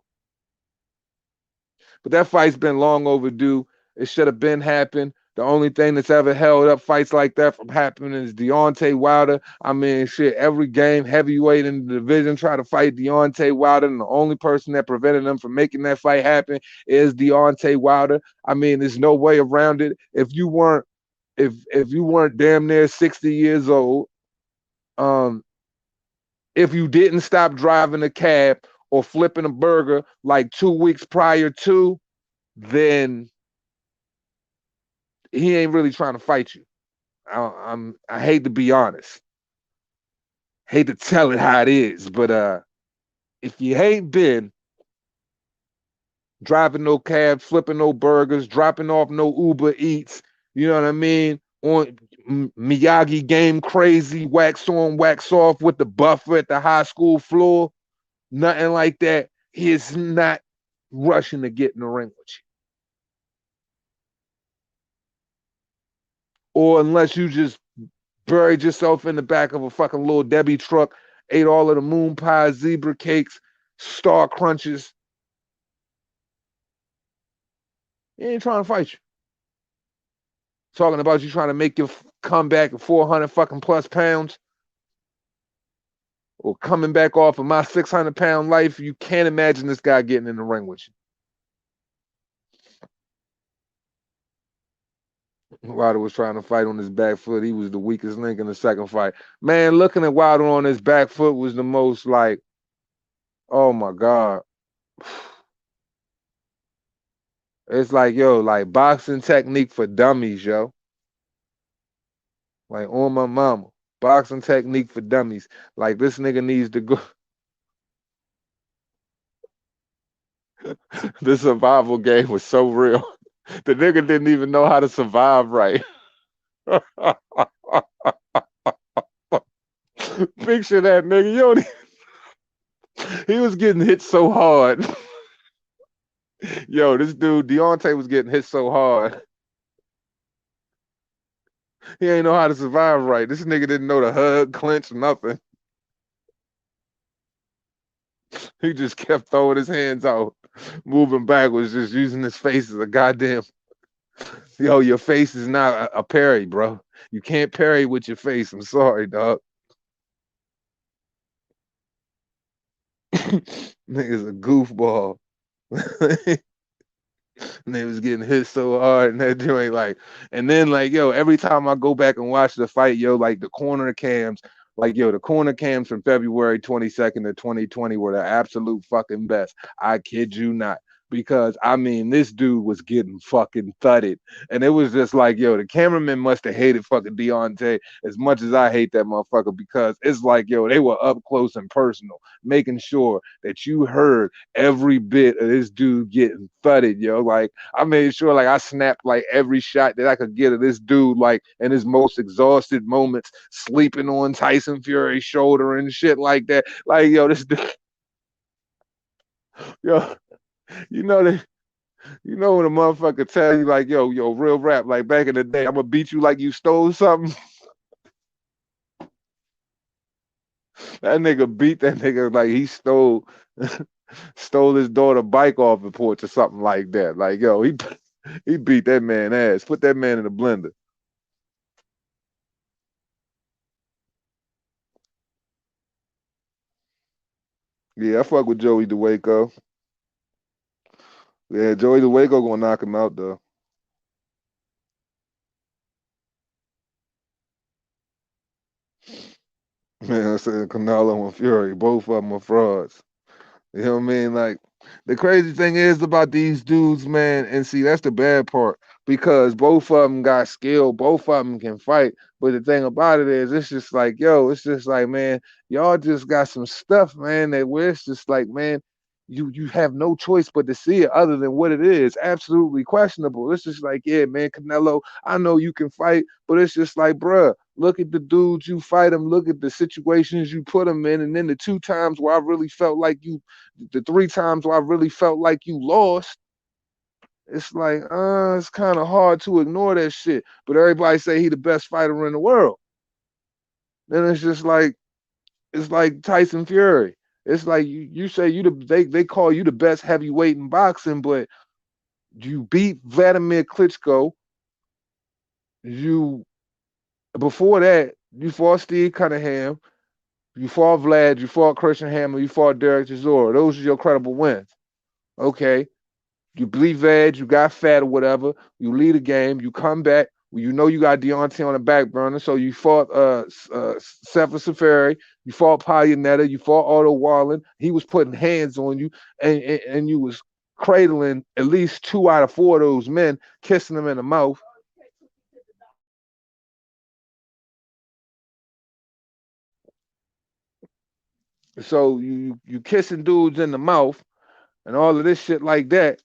But that fight's been long overdue. It should have been happened. The only thing that's ever held up fights like that from happening is Deontay Wilder. I mean, shit, every game, heavyweight in the division try to fight Deontay Wilder, and the only person that prevented them from making that fight happen is Deontay Wilder. I mean, there's no way around it. If you weren't damn near 60 years old, um, if you didn't stop driving a cab or flipping a burger like 2 weeks prior to, then he ain't really trying to fight you. I hate to be honest, hate to tell it how it is, but if you ain't been driving no cab, flipping no burgers, dropping off no Uber Eats, you know what I mean? On Miyagi game crazy, wax on, wax off with the buffer at the high school floor, nothing like that. He is not rushing to get in the ring with you. Or unless you just buried yourself in the back of a fucking little Debbie truck, ate all of the moon pies, zebra cakes, star crunches. He ain't trying to fight you. Talking about you trying to make your comeback at 400 fucking plus pounds or coming back off of my 600-pound life. You can't imagine this guy getting in the ring with you. Wilder was trying to fight on his back foot. He was the weakest link in the second fight. Man, looking at Wilder on his back foot was the most like, oh my God. It's like, yo, like boxing technique for dummies, yo. Like on my mama. Boxing technique for dummies. Like this nigga needs to go. The survival game was so real. The nigga didn't even know how to survive right. Picture that nigga. Yo, he was getting hit so hard. Yo, this dude, Deontay, was getting hit so hard. He ain't know how to survive right. This nigga didn't know to hug, clinch, nothing. He just kept throwing his hands out, moving backwards, just using his face as a goddamn. Yo, your face is not a parry, bro. You can't parry with your face. I'm sorry, dog. Nigga's a goofball. And they was getting hit so hard and that joint like, and then like yo, every time I go back and watch the fight, yo, like the corner cams, like yo, the corner cams from February 22nd to 2020 were the absolute fucking best. I kid you not. Because I mean, this dude was getting fucking thudded, and it was just like, yo, the cameraman must have hated fucking Deontay as much as I hate that motherfucker. Because it's like, yo, they were up close and personal, making sure that you heard every bit of this dude getting thudded, yo. Like I made sure like I snapped like every shot that I could get of this dude, like in his most exhausted moments, sleeping on Tyson Fury's shoulder and shit like that. Like, yo, this dude, yo, you know that you know when a motherfucker tell you like, yo, real rap, like back in the day, I'm gonna beat you like you stole something. That nigga beat that nigga like he stole his daughter bike off the porch or something like that. Like, yo, he beat that man ass. Put that man in the blender. Yeah, I fuck with Joey DeWaco. Yeah, Joey DeWaco gonna knock him out though. Man, I said Canelo and Fury, both of them are frauds. You know what I mean? Like the crazy thing is about these dudes, man, and see that's the bad part because both of them got skill, both of them can fight. But the thing about it is, it's just like, yo, it's just like, man, y'all just got some stuff, man, that where it's just like, man, you have no choice but to see it other than what it is. Absolutely questionable. It's just like, yeah, man, Canelo, I know you can fight, but it's just like, bruh, look at the dudes you fight them, look at the situations you put them in, and then the two times where I really felt like you the three times where I really felt like you lost, it's like, it's kind of hard to ignore that shit. But everybody say he the best fighter in the world. Then it's like Tyson Fury. It's like you say they call you the best heavyweight in boxing, but you beat Vladimir Klitschko. You before that you fought Steve Cunningham. You fought Vlad. You fought Christian Hammer. You fought Derek Chisora. Those are your credible wins. Okay. You bleed veg, you got fat or whatever, you lead a game, you come back, you know you got Deontay on the back burner, so you fought Sefer Safari, you fought Payanetta, you fought Otto Warland, he was putting hands on you, and you was cradling at least 2 out of 4 of those men, kissing them in the mouth. So you kissing dudes in the mouth and all of this shit like that.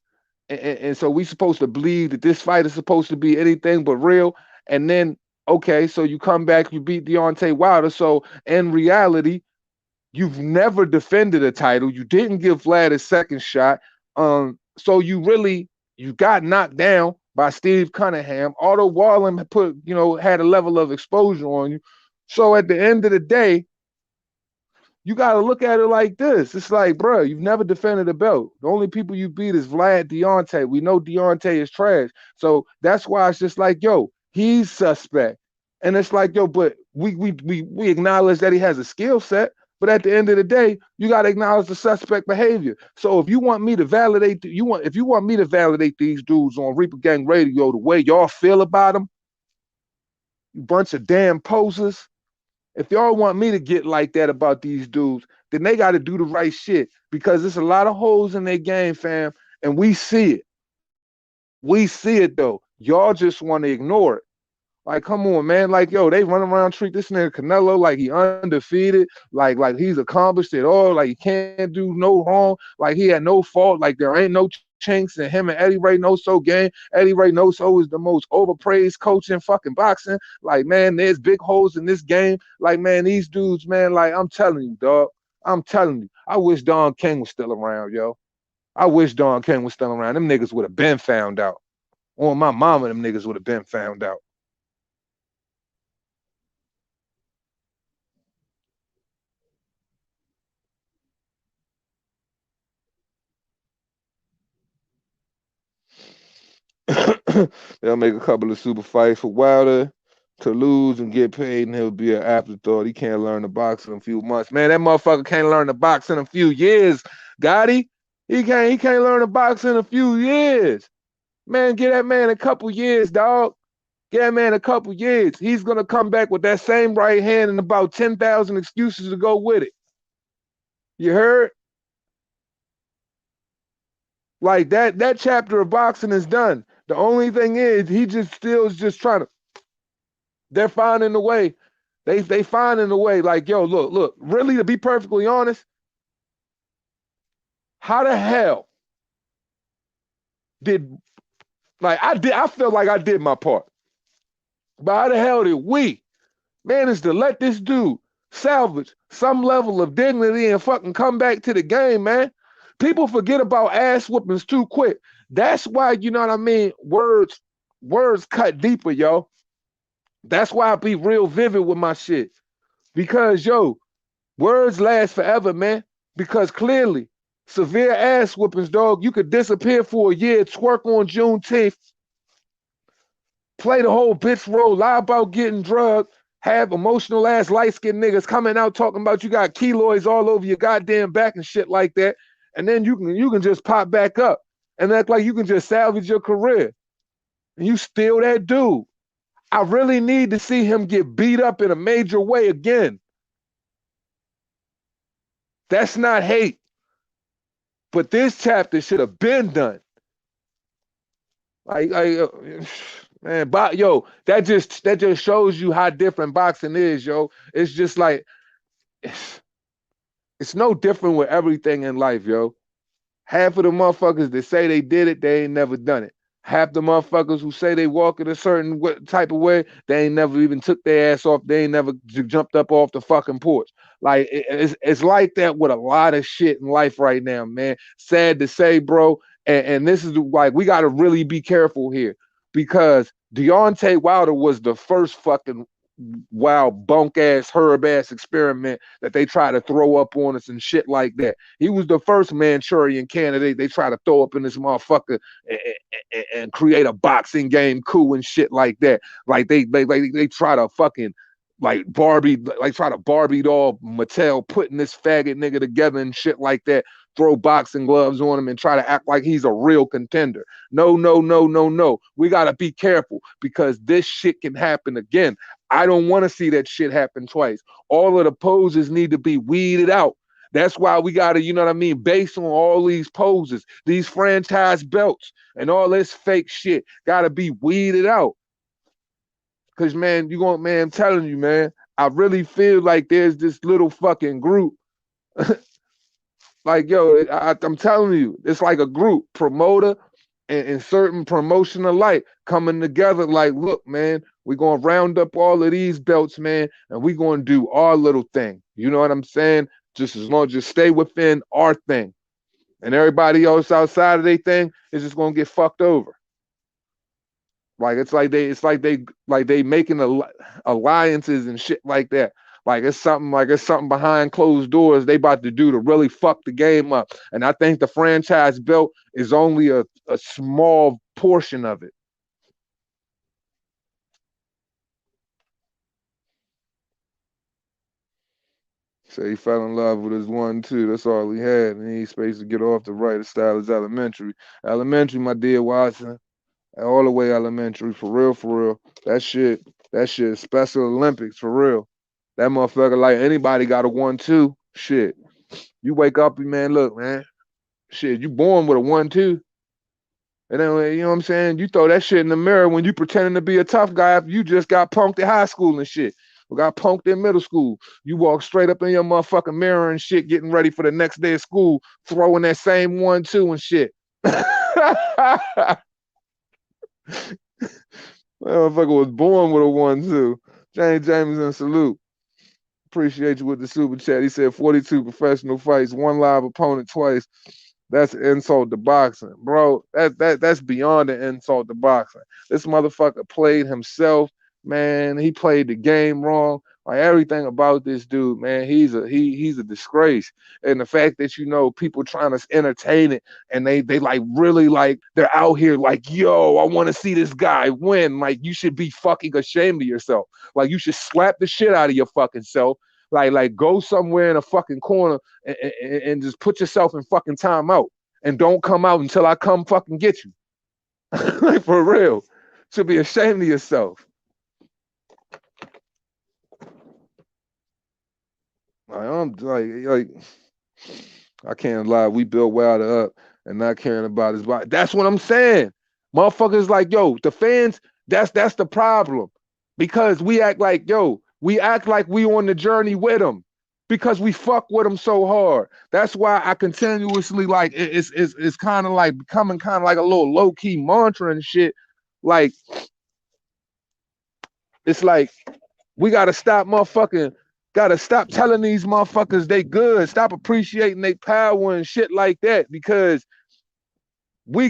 And so we supposed to believe that this fight is supposed to be anything but real. And then, okay, so you come back, you beat Deontay Wilder. So in reality, you've never defended a title. You didn't give Vlad a second shot. So you got knocked down by Steve Cunningham. Otto Warland had a level of exposure on you. So at the end of the day, you got to look at it like this. It's like, bro, you've never defended a belt. The only people you beat is Vlad Deontay. We know Deontay is trash. So that's why it's just like, yo, he's suspect. And it's like, yo, but we acknowledge that he has a skill set. But at the end of the day, you got to acknowledge the suspect behavior. So if you want me to validate, if you want me to validate these dudes on Reaper Gang Radio the way y'all feel about them, you bunch of damn posers. If y'all want me to get like that about these dudes, then they got to do the right shit because there's a lot of holes in their game, fam, and we see it. We see it though. Y'all just want to ignore it. Like, come on, man. Like, yo, they run around treat this nigga Canelo like he undefeated, like he's accomplished it all, like he can't do no wrong, like he had no fault, like there ain't no chinks in him and Eddie Reynoso game. Eddie Reynoso is the most overpraised coach in fucking boxing. Like, man, there's big holes in this game. Like, man, these dudes, man, like I'm telling you, dog. I'm telling you, I wish Don King was still around, yo. I wish Don King was still around. Them niggas would have been found out. On my mama, them niggas would have been found out. They'll make a couple of super fights for Wilder to lose and get paid, and he'll be an afterthought. He can't learn to box in a few months. Man, that motherfucker can't learn to box in a few years. Got he? He can't learn to box in a few years. Man, get that man a couple years, dog. Get that man a couple years. He's gonna come back with that same right hand and about 10,000 excuses to go with it. You heard? Like that chapter of boxing is done. The only thing is he just still is just trying to, they're finding a way. They finding a way. Like, yo, look, really, to be perfectly honest, how the hell did, I feel like I did my part. But how the hell did we manage to let this dude salvage some level of dignity and fucking come back to the game, man? People forget about ass whoopings too quick. That's why, you know what I mean? Words cut deeper, yo. That's why I be real vivid with my shit. Because, yo, words last forever, man. Because clearly, severe ass whoopings, dog, you could disappear for a year, twerk on Juneteenth, play the whole bitch role, lie about getting drugged, have emotional ass light skinned niggas coming out talking about you got keloids all over your goddamn back and shit like that. And then you can just pop back up and act like you can just salvage your career. And you still that dude. I really need to see him get beat up in a major way again. That's not hate. But this chapter should have been done. Like, man, yo, that just shows you how different boxing is, yo. It's just like it's no different with everything in life, yo. Half of the motherfuckers that say they did it, they ain't never done it. Half the motherfuckers who say they walk in a certain type of way, they ain't never even took their ass off. They ain't never jumped up off the fucking porch. Like it's like that with a lot of shit in life right now, man. Sad to say, bro. And this is like we got to really be careful here because Deontay Wilder was the first fucking wild bunk ass herb ass experiment that they try to throw up on us and shit like that. He was the first Manchurian candidate they try to throw up in this motherfucker and create a boxing game coup and shit like that. Like they try to fucking like Barbie, like try to Barbie doll Mattel putting this faggot nigga together and shit like that. Throw boxing gloves on him and try to act like he's a real contender. No, no, no, no, no. We got to be careful because this shit can happen again. I don't want to see that shit happen twice. All of the poses need to be weeded out. That's why we got to, you know what I mean, based on all these poses, these franchise belts, and all this fake shit got to be weeded out. Because, man, man, I'm telling you, man, I really feel like there's this little fucking group. Like, yo, I'm telling you, it's like a group, promoter and certain promotion alike coming together. Like, look, man, we're going to round up all of these belts, man, and we're going to do our little thing. You know what I'm saying? Just as long as you stay within our thing. And everybody else outside of their thing is just going to get fucked over. Like it's like they making alliances and shit like that. Like it's something behind closed doors they about to do to really fuck the game up. And I think the franchise belt is only a small portion of it. So he fell in love with his 1-2. That's all he had. And he's supposed to get off the right style is elementary. Elementary, my dear Watson. All the way elementary. For real, for real. That shit, Special Olympics, for real. That motherfucker, like anybody got a 1-2. Shit. You wake up, man, look, man. Shit, you born with a 1-2. And then, you know what I'm saying? You throw that shit in the mirror when you pretending to be a tough guy after you just got punked in high school and shit. Or got punked in middle school. You walk straight up in your motherfucking mirror and shit, getting ready for the next day of school, throwing that same 1-2 and shit. Motherfucker was born with a 1-2. James Jameson, salute. Appreciate you with the super chat. He said 42 professional fights, one live opponent twice. That's an insult to boxing, bro. That's beyond an insult to boxing. This motherfucker played himself, man. He played the game wrong. Like everything about this dude, man, he's a disgrace. And the fact that people trying to entertain it and they like really like they're out here like, yo, I want to see this guy win. Like you should be fucking ashamed of yourself. Like you should slap the shit out of your fucking self. Like go somewhere in a fucking corner and just put yourself in fucking timeout and don't come out until I come fucking get you. Like for real. Should be ashamed of yourself. I'm like I can't lie. We built Wilder up and not caring about his body. That's what I'm saying. Motherfuckers like, yo, the fans, that's the problem. Because we act like we on the journey with them because we fuck with them so hard. That's why I continuously like it's kind of like becoming kind of like a little low-key mantra and shit. Like it's like we gotta stop telling these motherfuckers they good. Stop appreciating their power and shit like that because we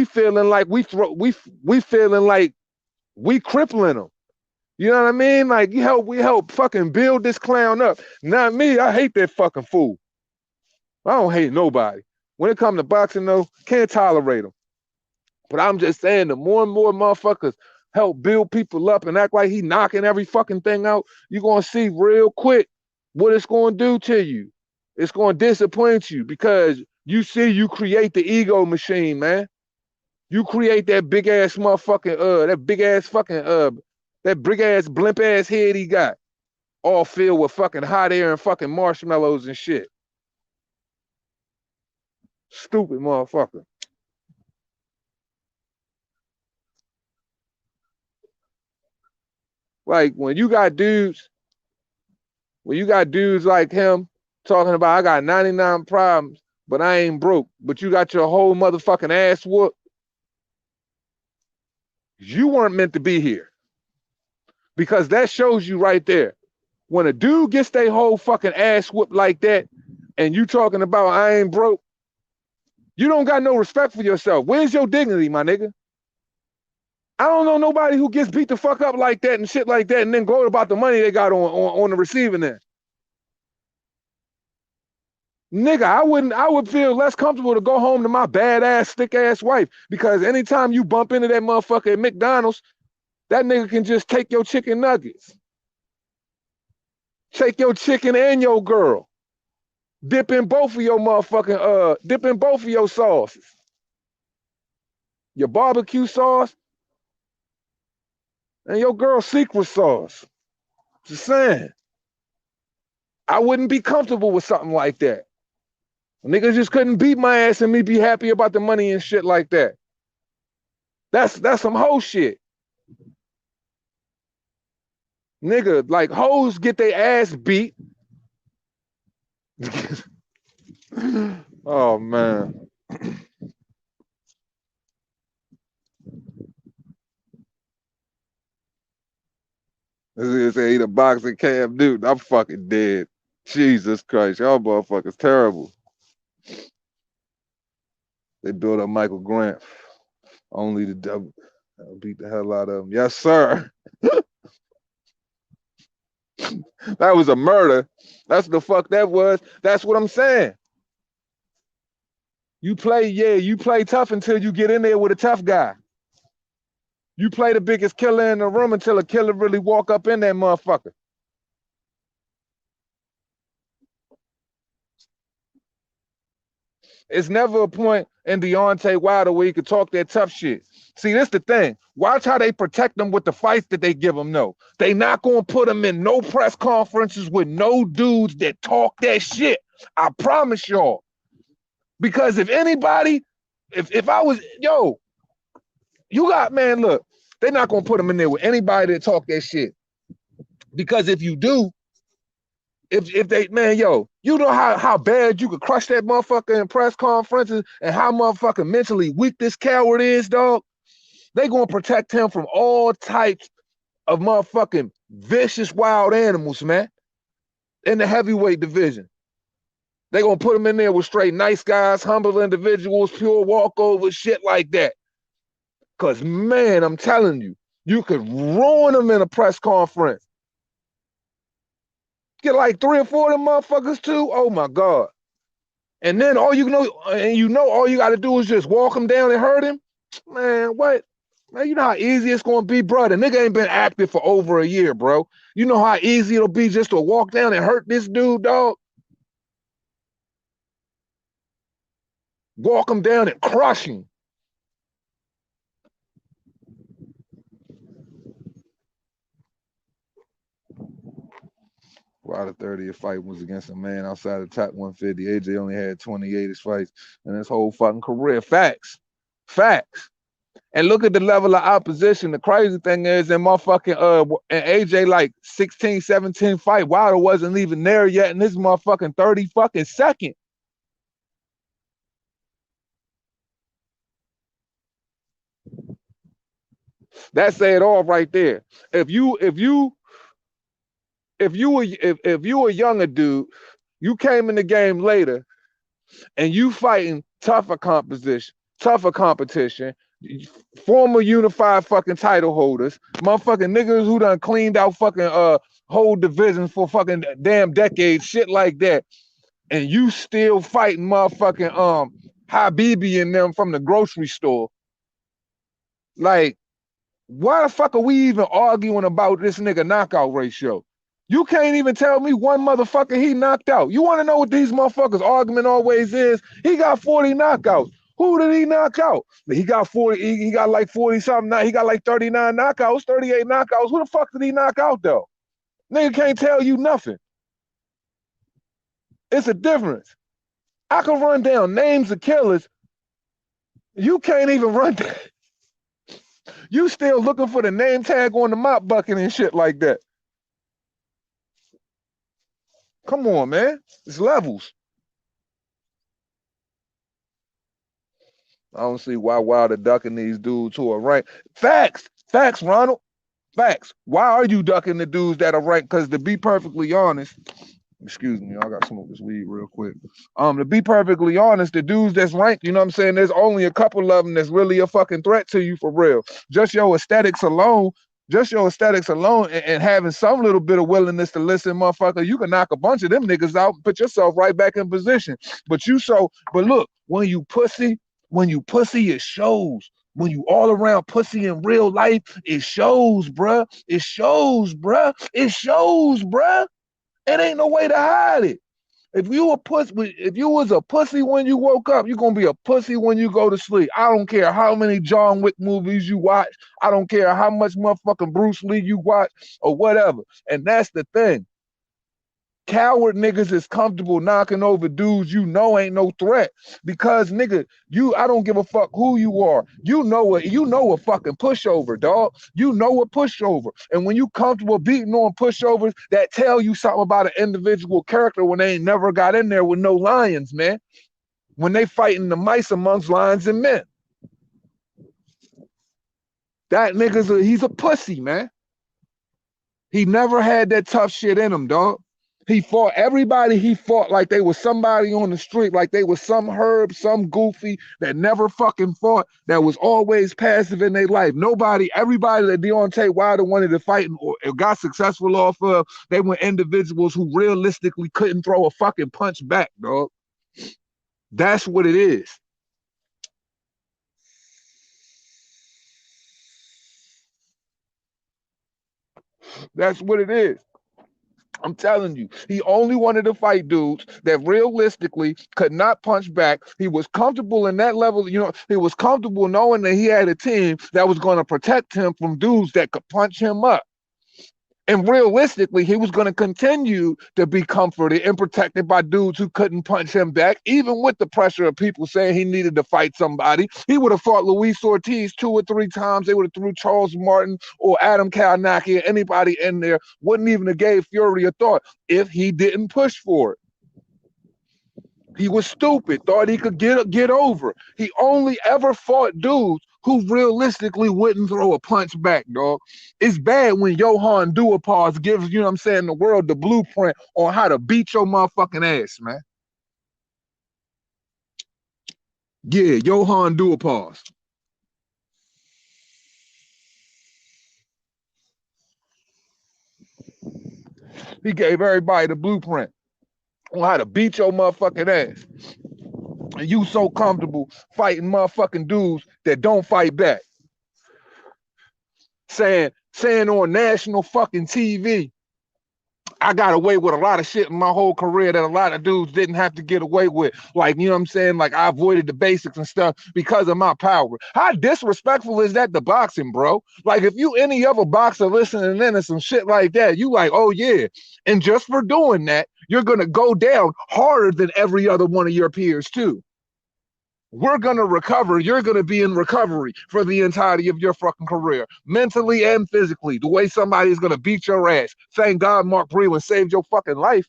feeling like we feeling like we crippling them. You know what I mean? Like we help fucking build this clown up. Not me. I hate that fucking fool. I don't hate nobody. When it comes to boxing though, can't tolerate them. But I'm just saying the more and more motherfuckers help build people up and act like he knocking every fucking thing out, you're gonna see real quick what it's gonna do to you. It's gonna disappoint you because you create the ego machine, man. You create that big ass motherfucking that big ass blimp ass head he got, all filled with fucking hot air and fucking marshmallows and shit. Stupid motherfucker. Like when you got dudes like him talking about I got 99 problems, but I ain't broke, but you got your whole motherfucking ass whooped. You weren't meant to be here. Because that shows you right there. When a dude gets their whole fucking ass whooped like that, and you talking about I ain't broke, you don't got no respect for yourself. Where's your dignity, my nigga? I don't know nobody who gets beat the fuck up like that and shit like that and then gloat about the money they got on the receiving end. Nigga, I would feel less comfortable to go home to my badass, stick ass wife because anytime you bump into that motherfucker at McDonald's, that nigga can just take your chicken nuggets. Take your chicken and your girl. Dip in both of your sauces. Your barbecue sauce and your girl's secret sauce. Just saying. I wouldn't be comfortable with something like that. Niggas just couldn't beat my ass and me be happy about the money and shit like that. That's some hoe shit. Nigga, like hoes get their ass beat. Oh man. This is say the boxing Cam Newton. I'm fucking dead. Jesus Christ, y'all motherfuckers terrible. They built up Michael Grant. Only the devil beat the hell out of him. Yes, sir. That was a murder. That's the fuck that was. That's what I'm saying. You play tough until you get in there with a tough guy. You play the biggest killer in the room until a killer really walk up in that motherfucker. It's never a point in Deontay Wilder where he could talk that tough shit. See, this the thing. Watch how they protect them with the fights that they give them. No, they not gonna put them in no press conferences with no dudes that talk that shit. I promise y'all. Because if anybody, if I was, You got, man, look, they're not gonna put him in there with anybody that talk that shit. Because if you do, if they, man, yo, you know how bad you could crush that motherfucker in press conferences and how motherfucking mentally weak this coward is, dog. They gonna protect him from all types of motherfucking vicious wild animals, man, in the heavyweight division. They gonna put him in there with straight nice guys, humble individuals, pure walkovers, shit like that. Cause man, I'm telling you, you could ruin them in a press conference. Get like 3 or 4 of them motherfuckers too. Oh my God. And then all you know, all you gotta do is just walk him down and hurt him. Man, what? Man, you know how easy it's gonna be, bro. The nigga ain't been active for over a year, bro. You know how easy it'll be just to walk down and hurt this dude, dog? Walk him down and crush him. Wow, the 30th fight was against a man outside the top 150. AJ only had 28 fights in his whole fucking career. Facts. Facts. And look at the level of opposition. The crazy thing is, in motherfucking and AJ like 16, 17 fight, Wilder wasn't even there yet in this motherfucking 30 fucking second. That say it all right there. If you a younger dude, you came in the game later, and you fighting tougher competition, former unified fucking title holders, motherfucking niggas who done cleaned out fucking whole divisions for fucking damn decades, shit like that, and you still fighting motherfucking Habibi and them from the grocery store. Like, why the fuck are we even arguing about this nigga knockout ratio? You can't even tell me one motherfucker he knocked out. You want to know what these motherfuckers' argument always is? He got 40 knockouts. Who did he knock out? He got 40, he got like 40 something, he got like 39 knockouts, 38 knockouts. Who the fuck did he knock out though? Nigga can't tell you nothing. It's a difference. I can run down names of killers. You can't even run down. You still looking for the name tag on the mop bucket and shit like that. Come on, man. It's levels. I don't see why Wilder ducking these dudes who are ranked. Facts. Facts, Ronald. Facts. Why are you ducking the dudes that are ranked? Because to be perfectly honest, excuse me, I got to smoke this weed real quick. To be perfectly honest, the dudes that's ranked, you know what I'm saying, there's only a couple of them that's really a fucking threat to you for real. Just your aesthetics alone, and having some little bit of willingness to listen, motherfucker, you can knock a bunch of them niggas out and put yourself right back in position. But look, when you pussy, it shows. When you all around pussy in real life, it shows, bruh. It shows, bruh. It shows, bruh. It ain't no way to hide it. If you was a pussy when you woke up, you're gonna be a pussy when you go to sleep. I don't care how many John Wick movies you watch. I don't care how much motherfucking Bruce Lee you watch or whatever. And that's the thing. Coward niggas is comfortable knocking over dudes you know ain't no threat. Because nigga, I don't give a fuck who you are. You know a fucking pushover, dog. You know a pushover. And when you comfortable beating on pushovers, that tell you something about an individual character when they ain't never got in there with no lions, man. When they fighting the mice amongst lions and men. That he's a pussy, man. He never had that tough shit in him, dog. He fought everybody. He fought like they was somebody on the street, like they was some herb, some goofy that never fucking fought, that was always passive in their life. Everybody that Deontay Wilder wanted to fight or got successful off of, they were individuals who realistically couldn't throw a fucking punch back, dog. That's what it is. That's what it is. I'm telling you, he only wanted to fight dudes that realistically could not punch back. He was comfortable in that level, he was comfortable knowing that he had a team that was going to protect him from dudes that could punch him up. And realistically, he was going to continue to be comforted and protected by dudes who couldn't punch him back, even with the pressure of people saying he needed to fight somebody. He would have fought Luis Ortiz 2 or 3 times. They would have threw Charles Martin or Adam Kalnaki or anybody in there. Wouldn't even have gave Fury a thought if he didn't push for it. He was stupid, thought he could get over. He only ever fought dudes who realistically wouldn't throw a punch back, dog. It's bad when Johan Duhaupas gives, you know what I'm saying, the world the blueprint on how to beat your motherfucking ass, man. Yeah, Johan Duhaupas. He gave everybody the blueprint on how to beat your motherfucking ass. And you so comfortable fighting motherfucking dudes that don't fight back. Saying on national fucking TV, I got away with a lot of shit in my whole career that a lot of dudes didn't have to get away with. Like, you know what I'm saying? Like, I avoided the basics and stuff because of my power. How disrespectful is that to boxing, bro? Like, if you any other boxer listening in to some shit like that, you like, oh yeah. And just for doing that, you're going to go down harder than every other one of your peers too. We're going to recover. You're going to be in recovery for the entirety of your fucking career, mentally and physically. The way somebody is going to beat your ass. Thank God Mark Breland saved your fucking life.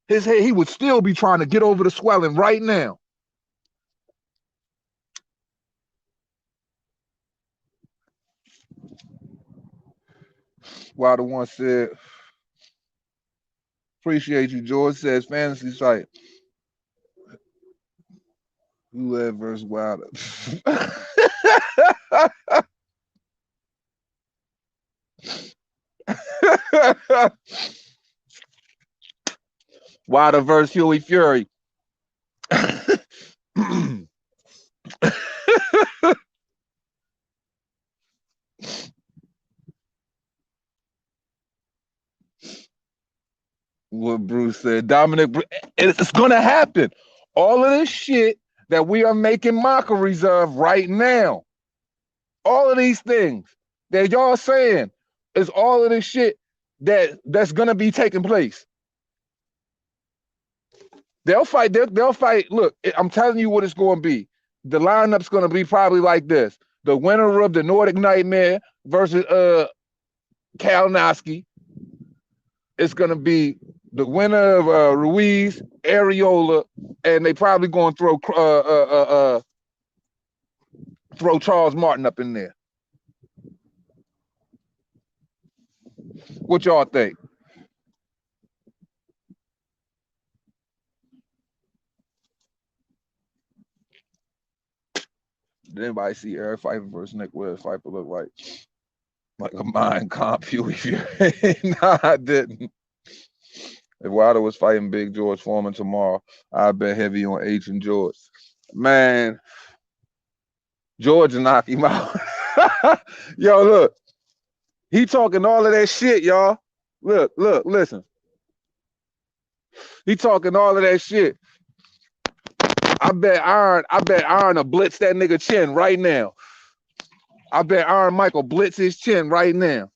His head, he would still be trying to get over the swelling right now. Wilder once said, appreciate you, George says, fantasy site. Who versus Wilder? Wilder versus Huey Fury. What Bruce said, Dominic, it's gonna happen. All of this shit that we are making mockeries of right now, all of these things that y'all saying is all of this shit that's gonna be taking place. They'll fight. They'll fight. Look, I'm telling you what it's going to be. The lineup's going to be probably like this: the winner of the Nordic Nightmare versus Kalnowski. It's going to be the winner of Ruiz, Areola, and they probably going to throw Charles Martin up in there. What y'all think? Did anybody see Eric Pfeiffer versus Nick West? Pfeiffer look like a mind comp. No, I didn't. If Wilder was fighting Big George Foreman tomorrow, I'd bet heavy on H and George. Man, George knock him out. Yo, look. He talking all of that shit, y'all. Look, listen. He talking all of that shit. I bet Iron will blitz that nigga chin right now. I bet Iron Michael blitz his chin right now.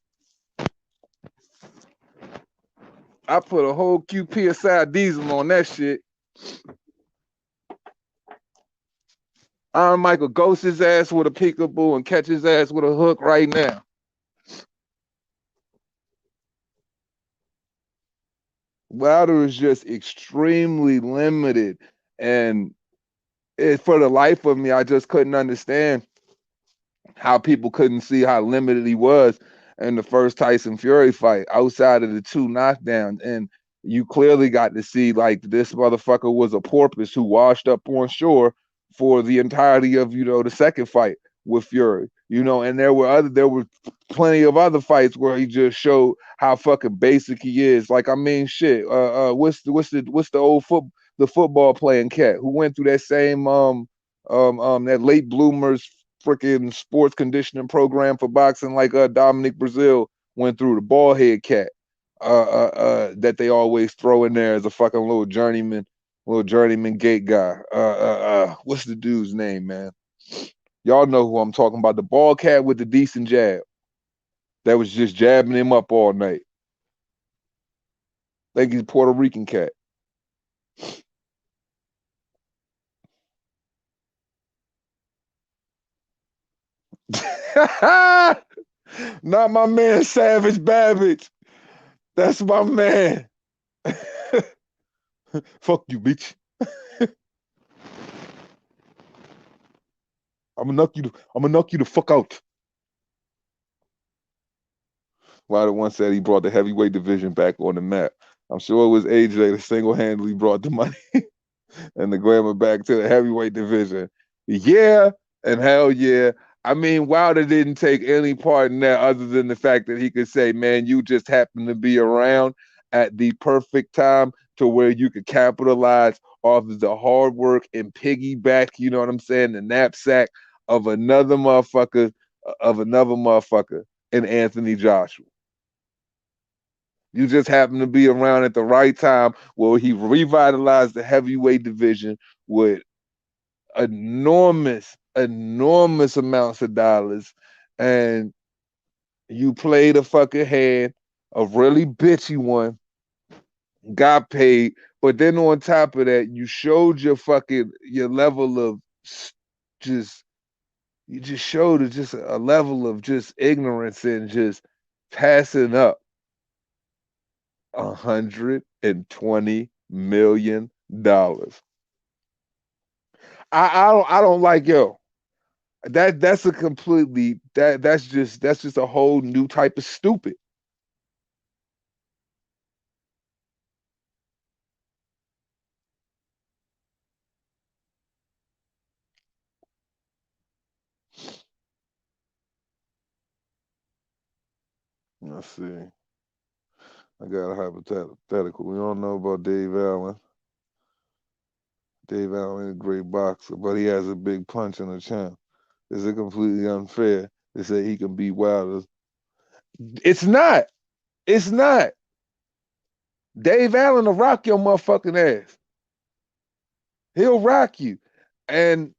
I put a whole QP aside diesel on that shit. Iron Michael ghosts his ass with a peekaboo and catch his ass with a hook right now. Wilder is just extremely limited, and for the life of me, I just couldn't understand how people couldn't see how limited he was in the first Tyson Fury fight outside of the 2 knockdowns. And you clearly got to see like this motherfucker was a porpoise who washed up on shore for the entirety of, you know, the second fight with Fury, you know, and there were plenty of other fights where he just showed how fucking basic he is. Like, I mean, shit, what's the old football playing cat who went through that same that late bloomers freaking sports conditioning program for boxing, like Dominic Brazil went through, the bald head cat that they always throw in there as a fucking little journeyman gate guy. What's the dude's name, man? Y'all know who I'm talking about. The bald cat with the decent jab. that was just jabbing him up all night. I think he's a Puerto Rican cat. Not my man Savage Babbage. That's my man. Fuck you, bitch. I'm gonna knock you the fuck out. Ryder once said he brought the heavyweight division back on the map. I'm sure it was AJ that single-handedly brought the money and the glamour back to the heavyweight division. Yeah, and hell yeah. I mean, Wilder didn't take any part in that other than the fact that he could say, man, you just happened to be around at the perfect time to where you could capitalize off of the hard work and piggyback, you know what I'm saying, the knapsack of another motherfucker in Anthony Joshua. You just happen to be around at the right time where he revitalized the heavyweight division with enormous amounts of dollars, and you played a fucking hand, a really bitchy one, got paid, but then on top of that, you showed your level of just you just showed just a level of just ignorance and just passing up $120 million. I don't like yo. That's a completely that's just a whole new type of stupid. Let's see. I got a hypothetical. We don't know about Dave Allen. Dave Allen is a great boxer, but he has a big punch in the chin. Is it completely unfair to say he can beat Wilder? It's not. It's not. Dave Allen will rock your motherfucking ass. He'll rock you. And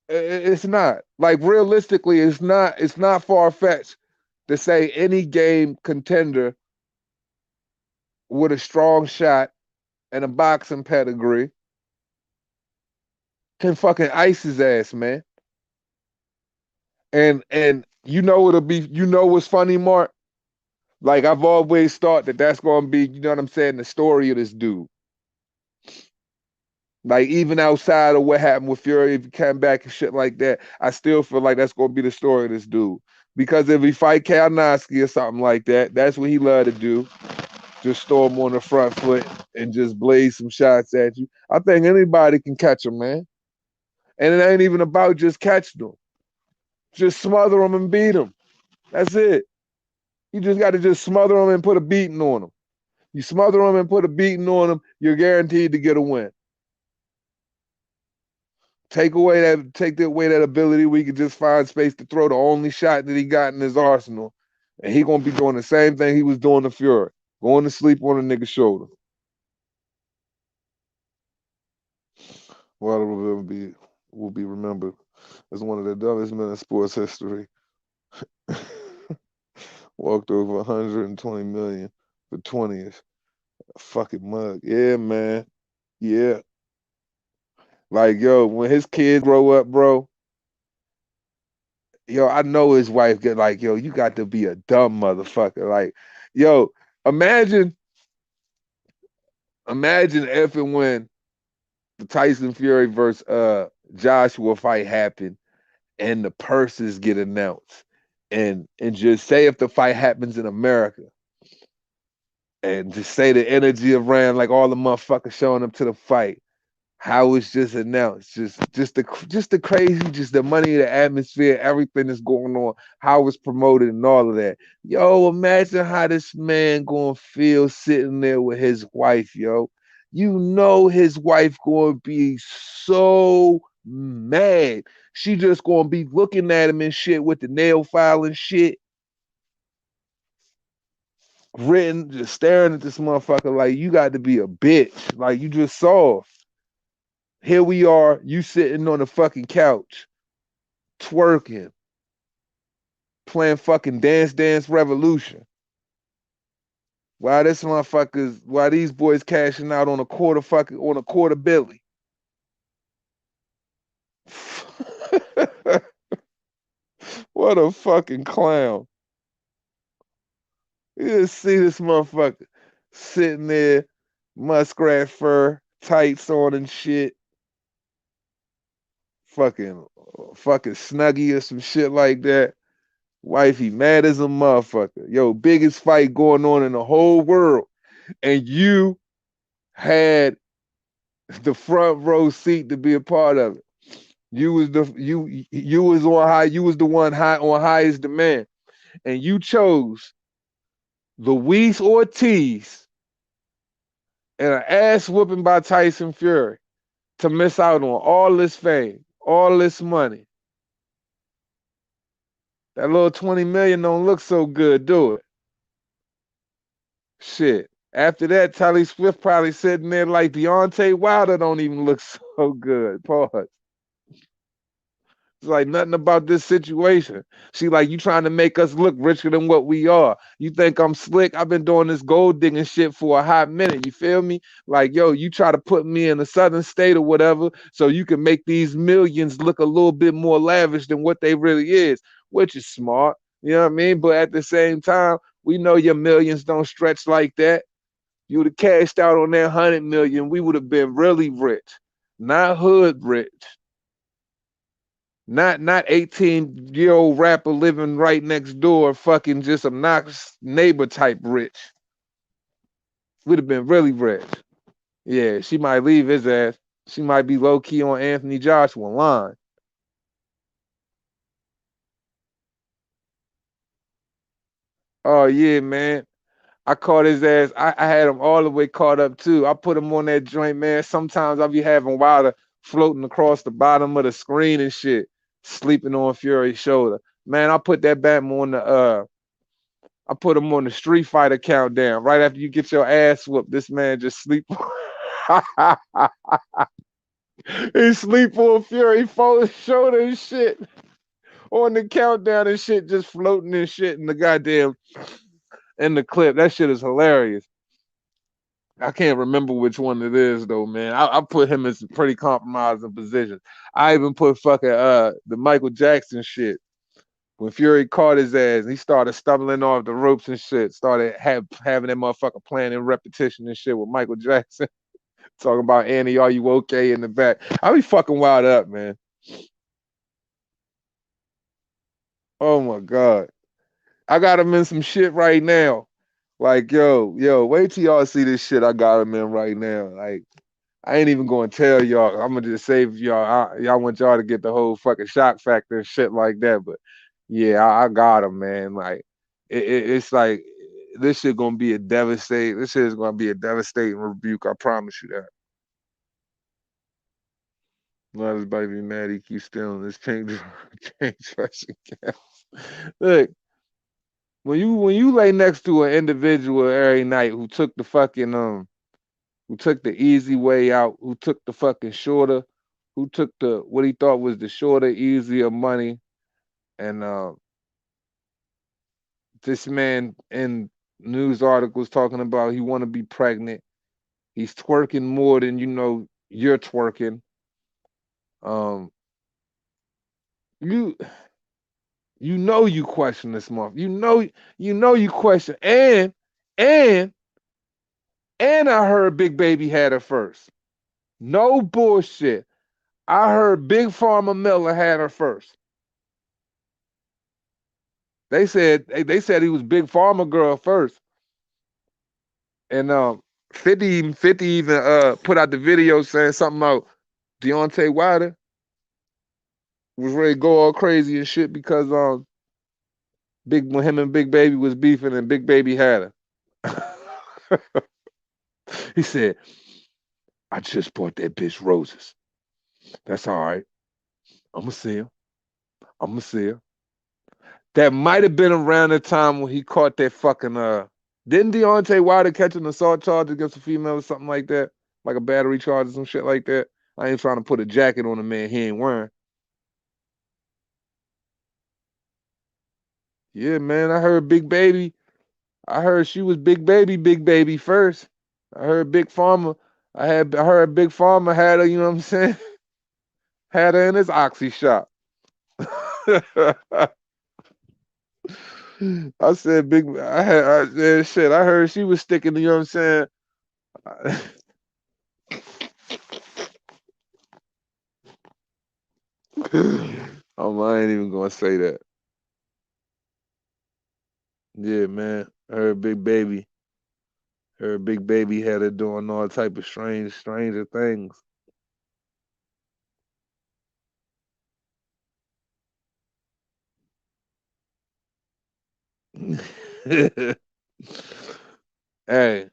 it's not. Like realistically, it's not far-fetched to say any game contender with a strong shot and a boxing pedigree can fucking ice his ass, man. And you know what's funny, Mark? Like I've always thought that that's gonna be, you know what I'm saying, the story of this dude. Like even outside of what happened with Fury, if he came back and shit like that, I still feel like that's gonna be the story of this dude. Because if he fight Kalnowski or something like that, that's what he love to do. Just storm on the front foot and just blaze some shots at you. I think anybody can catch him, man. And it ain't even about just catching them. Just smother them and beat them. That's it. You just got to just smother them and put a beating on them. You smother them and put a beating on them, you're guaranteed to get a win. Take away that ability where he can just find space to throw the only shot that he got in his arsenal. And he gonna be doing the same thing he was doing to Fury, going to sleep on a nigga's shoulder. Wilder will be remembered as one of the dumbest men in sports history. Walked over 120 million for 20th. Fucking mug. Yeah, man. Yeah. Like, yo, when his kids grow up, bro, yo, I know his wife get like, yo, you got to be a dumb motherfucker. Like, yo, imagine, imagine if and when the Tyson Fury versus Joshua fight happened and the purses get announced. And just say if the fight happens in America and just say the energy around like all the motherfuckers showing up to the fight, how it's just announced, just the crazy, just the money, the atmosphere, everything that's going on, how it's promoted and all of that. Yo, imagine how this man gonna feel sitting there with his wife, yo. You know his wife gonna be so mad. She just gonna be looking at him and shit with the nail file and shit written, just staring at this motherfucker like you got to be a bitch. Like you just saw. Here we are, you sitting on the fucking couch, twerking, playing fucking Dance Dance Revolution. Why these boys cashing out on a quarter Billy? What a fucking clown. You just see this motherfucker sitting there, muskrat fur, tights on and shit, fucking snuggie or some shit like that. Wifey mad as a motherfucker. Yo, biggest fight going on in the whole world. And you had the front row seat to be a part of it. You was the one high on highest demand. And you chose Luis Ortiz and an ass whooping by Tyson Fury to miss out on all this fame, all this money. That little 20 million don't look so good, do it? Shit. After that, Tally Swift probably sitting there like Deontay Wilder don't even look so good. Pause. It's like nothing about this situation. She like, you trying to make us look richer than what we are. You think I'm slick? I've been doing this gold digging shit for a hot minute. You feel me? Like, yo, you try to put me in a southern state or whatever so you can make these millions look a little bit more lavish than what they really is, which is smart. You know what I mean? But at the same time, we know your millions don't stretch like that. You would have cashed out on that 100 million, we would have been really rich, not hood rich. Not 18-year-old rapper living right next door, fucking just obnoxious neighbor type rich. Would have been really rich. Yeah, she might leave his ass. She might be low key on Anthony Joshua line. Oh yeah, man. I caught his ass. I had him all the way caught up too. I put him on that joint, man. Sometimes I be having Wilder floating across the bottom of the screen and shit, sleeping on Fury's shoulder. Man, I put that Batman on the I put him on the Street Fighter countdown. Right after you get your ass whooped, this man just sleep. He sleep on Fury shoulder and shit on the countdown and shit, just floating and shit in the goddamn in the clip. That shit is hilarious. I can't remember which one it is though, man. I put him in some pretty compromising positions. I even put fucking the Michael Jackson shit. When Fury caught his ass, he started stumbling off the ropes and shit. Started having that motherfucker playing in repetition and shit with Michael Jackson. Talking about Annie, are you okay in the back? I be fucking wild up, man. Oh my God. I got him in some shit right now. Like, yo, wait till y'all see this shit I got him in right now. Like, I ain't even gonna tell y'all. I'm gonna just save y'all. Y'all want y'all to get the whole fucking shock factor and shit like that. But yeah, I got him, man. Like, it's like this shit gonna be a devastating. This shit is gonna be a devastating rebuke. I promise you that. Not everybody be mad. He keeps stealing this pink dressing gown. Look, when you lay next to an individual every night who took the easy way out, who took the fucking shorter, who took the what he thought was the shorter, easier money, and this man in news articles talking about he want to be pregnant. He's twerking more than you're twerking. Um, you you question this month. You question and I heard Big Baby had her first. No bullshit. I heard Big Pharma Miller had her first. They said he was Big Pharma girl first. And 50 even put out the video saying something about Deontay Wilder was ready to go all crazy and shit because when him and Big Baby was beefing and Big Baby had her. He said, I just bought that bitch roses. That's all right. I'ma see him. I'ma see him. That might have been around the time when he caught that fucking didn't Deontay Wilder catch an assault charge against a female or something like that? Like a battery charge or some shit like that? I ain't trying to put a jacket on a man he ain't wearing. Yeah, man. I heard Big Baby. I heard she was Big Baby first. I heard Big Pharma. I heard Big Pharma had her, you know what I'm saying? Had her in his oxy shop. I said I said shit. I heard she was sticking, you know what I'm saying? I ain't even gonna say that. Yeah, man. Her big baby had her doing all type of stranger things. Hey,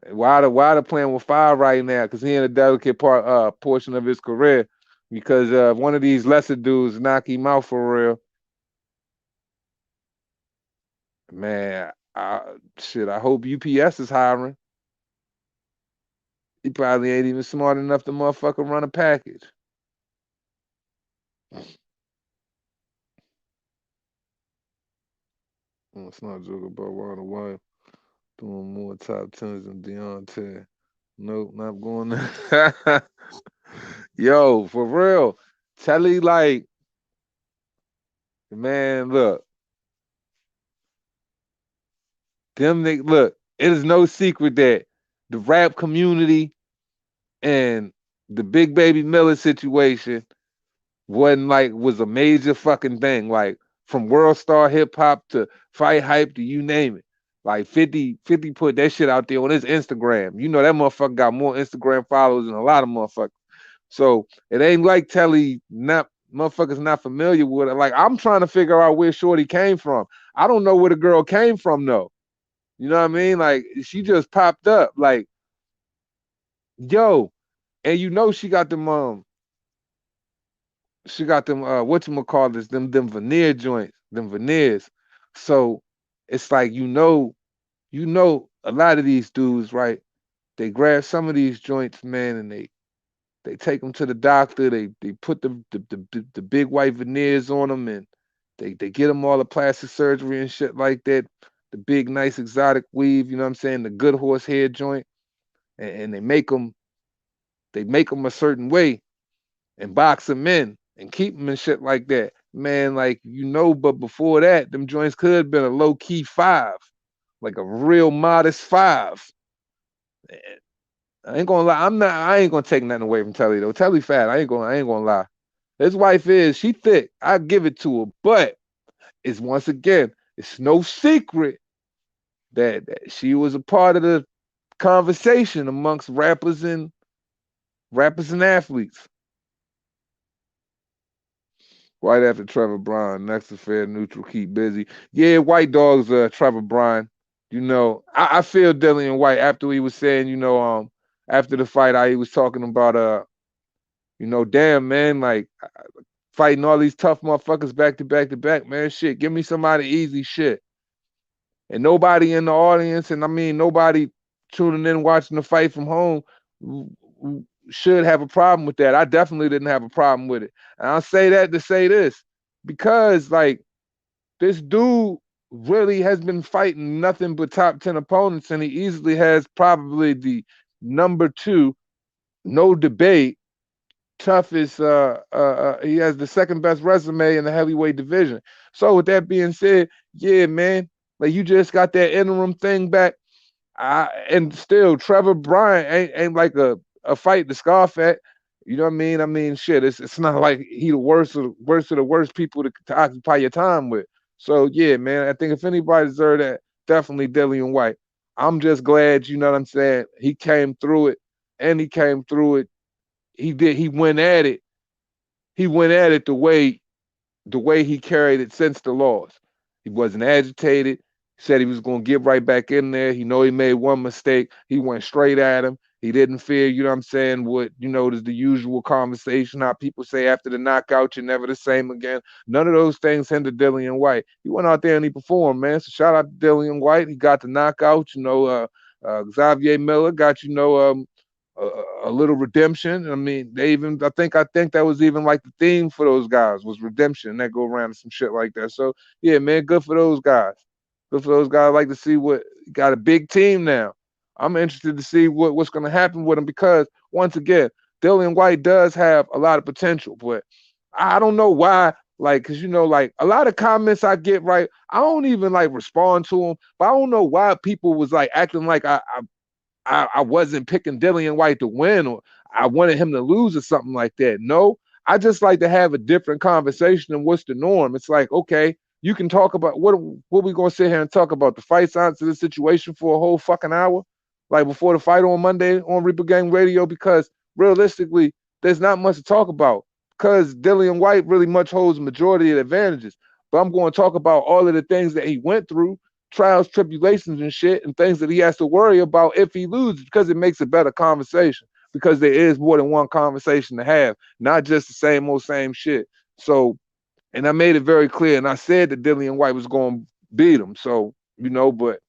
why the playing with fire right now? Cause he in a delicate portion of his career. Because one of these lesser dudes knock him out for real. Man, I hope UPS is hiring. He probably ain't even smart enough to motherfucker run a package. Let's not joke about Ronald White doing more top tens than Deontay. Nope, not going there. Yo, for real. Telly, like, man, look, look, it is no secret that the rap community and the Big Baby Miller situation was a major fucking thing. Like from World Star Hip Hop to Fight Hype to you name it. Like 50 put that shit out there on his Instagram. You know that motherfucker got more Instagram followers than a lot of motherfuckers. So it ain't like Telly not motherfuckers not familiar with it. Like I'm trying to figure out where Shorty came from. I don't know where the girl came from though. You know what I mean? Like she just popped up. Like, yo, and you know she got them whatchamacallits, them veneer joints, them veneers. So it's like a lot of these dudes, right? They grab some of these joints, man, and they take them to the doctor. They put the big white veneers on them, and they get them all the plastic surgery and shit like that. The big nice exotic weave, you know what I'm saying? The good horse hair joint, and they make them a certain way and box them in and keep them and shit like that. Man, like but before that, them joints could have been a low key five, like a real modest five. I ain't gonna lie. I ain't gonna take nothing away from Telly though. Telly fat. I ain't gonna lie. His wife she thick. I give it to her, but it's once again, it's no secret that she was a part of the conversation amongst rappers and athletes. Right after Trevor Bryan, next to fair neutral, keep busy. Yeah, White Dog's Trevor Bryan. I feel Dillian White after he was saying, after the fight, how he was talking about damn man, like fighting all these tough motherfuckers back to back to back, man. Shit, give me somebody easy shit. And nobody in the audience, and I mean nobody tuning in watching the fight from home should have a problem with that. I definitely didn't have a problem with it. And I'll say that to say this, because like this dude really has been fighting nothing but top 10 opponents, and he easily has probably the number two, no debate, toughest. He has the second best resume in the heavyweight division. So with that being said, yeah, man, like you just got that interim thing back. And still, Trevor Bryant ain't like a fight to scoff at. You know what I mean? I mean, shit. It's not like he the worst of the worst people to occupy your time with. So yeah, man. I think if anybody deserved that, definitely Dillian White. I'm just glad, you know what I'm saying. He came through it, and he came through it. He did. He went at it. He went at it the way he carried it since the loss. He wasn't agitated. He said he was going to get right back in there. He know he made one mistake. He went straight at him. He didn't fear, you know what I'm saying, what, there's the usual conversation, how people say after the knockout, you're never the same again. None of those things hindered Dillian White. He went out there and he performed, man. So shout out to Dillian White. He got the knockout, Xavier Miller got, a little redemption. I mean, I think that was even like the theme for those guys was redemption. That go around and some shit like that. So yeah, man, good for those guys. Good for those guys. I like to see what got a big team now. I'm interested to see what's going to happen with him because once again, Dillian White does have a lot of potential, but I don't know why. Like, cause like a lot of comments I get, right, I don't even like respond to them, but I don't know why people was like acting like I wasn't picking Dillian White to win or I wanted him to lose or something like that. No, I just like to have a different conversation than what's the norm. It's like, okay, you can talk about what we gonna sit here and talk about the fight science of the situation for a whole fucking hour, like before the fight on Monday on Reaper Gang Radio, because realistically, there's not much to talk about because Dillian White really much holds the majority of the advantages. But I'm going to talk about all of the things that he went through, trials, tribulations, and shit, and things that he has to worry about if he loses, because it makes a better conversation. Because there is more than one conversation to have, not just the same old same shit. So, and I made it very clear, and I said that Dillian White was going to beat him. So, but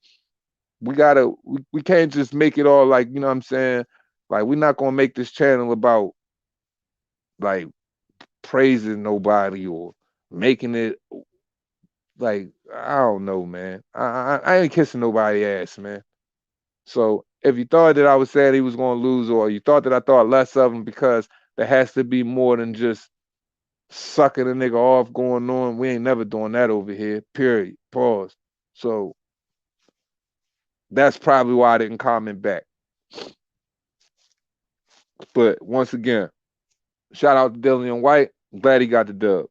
we can't just make it all like, what I'm saying? Like, we're not going to make this channel about like praising nobody or making it like, I don't know, man. I ain't kissing nobody ass, man. So if you thought that I was saying he was going to lose, or you thought that I thought less of him because there has to be more than just sucking a nigga off going on, we ain't never doing that over here, period. Pause. So that's probably why I didn't comment back. But once again, shout out to Dillian White. I'm glad he got the dub.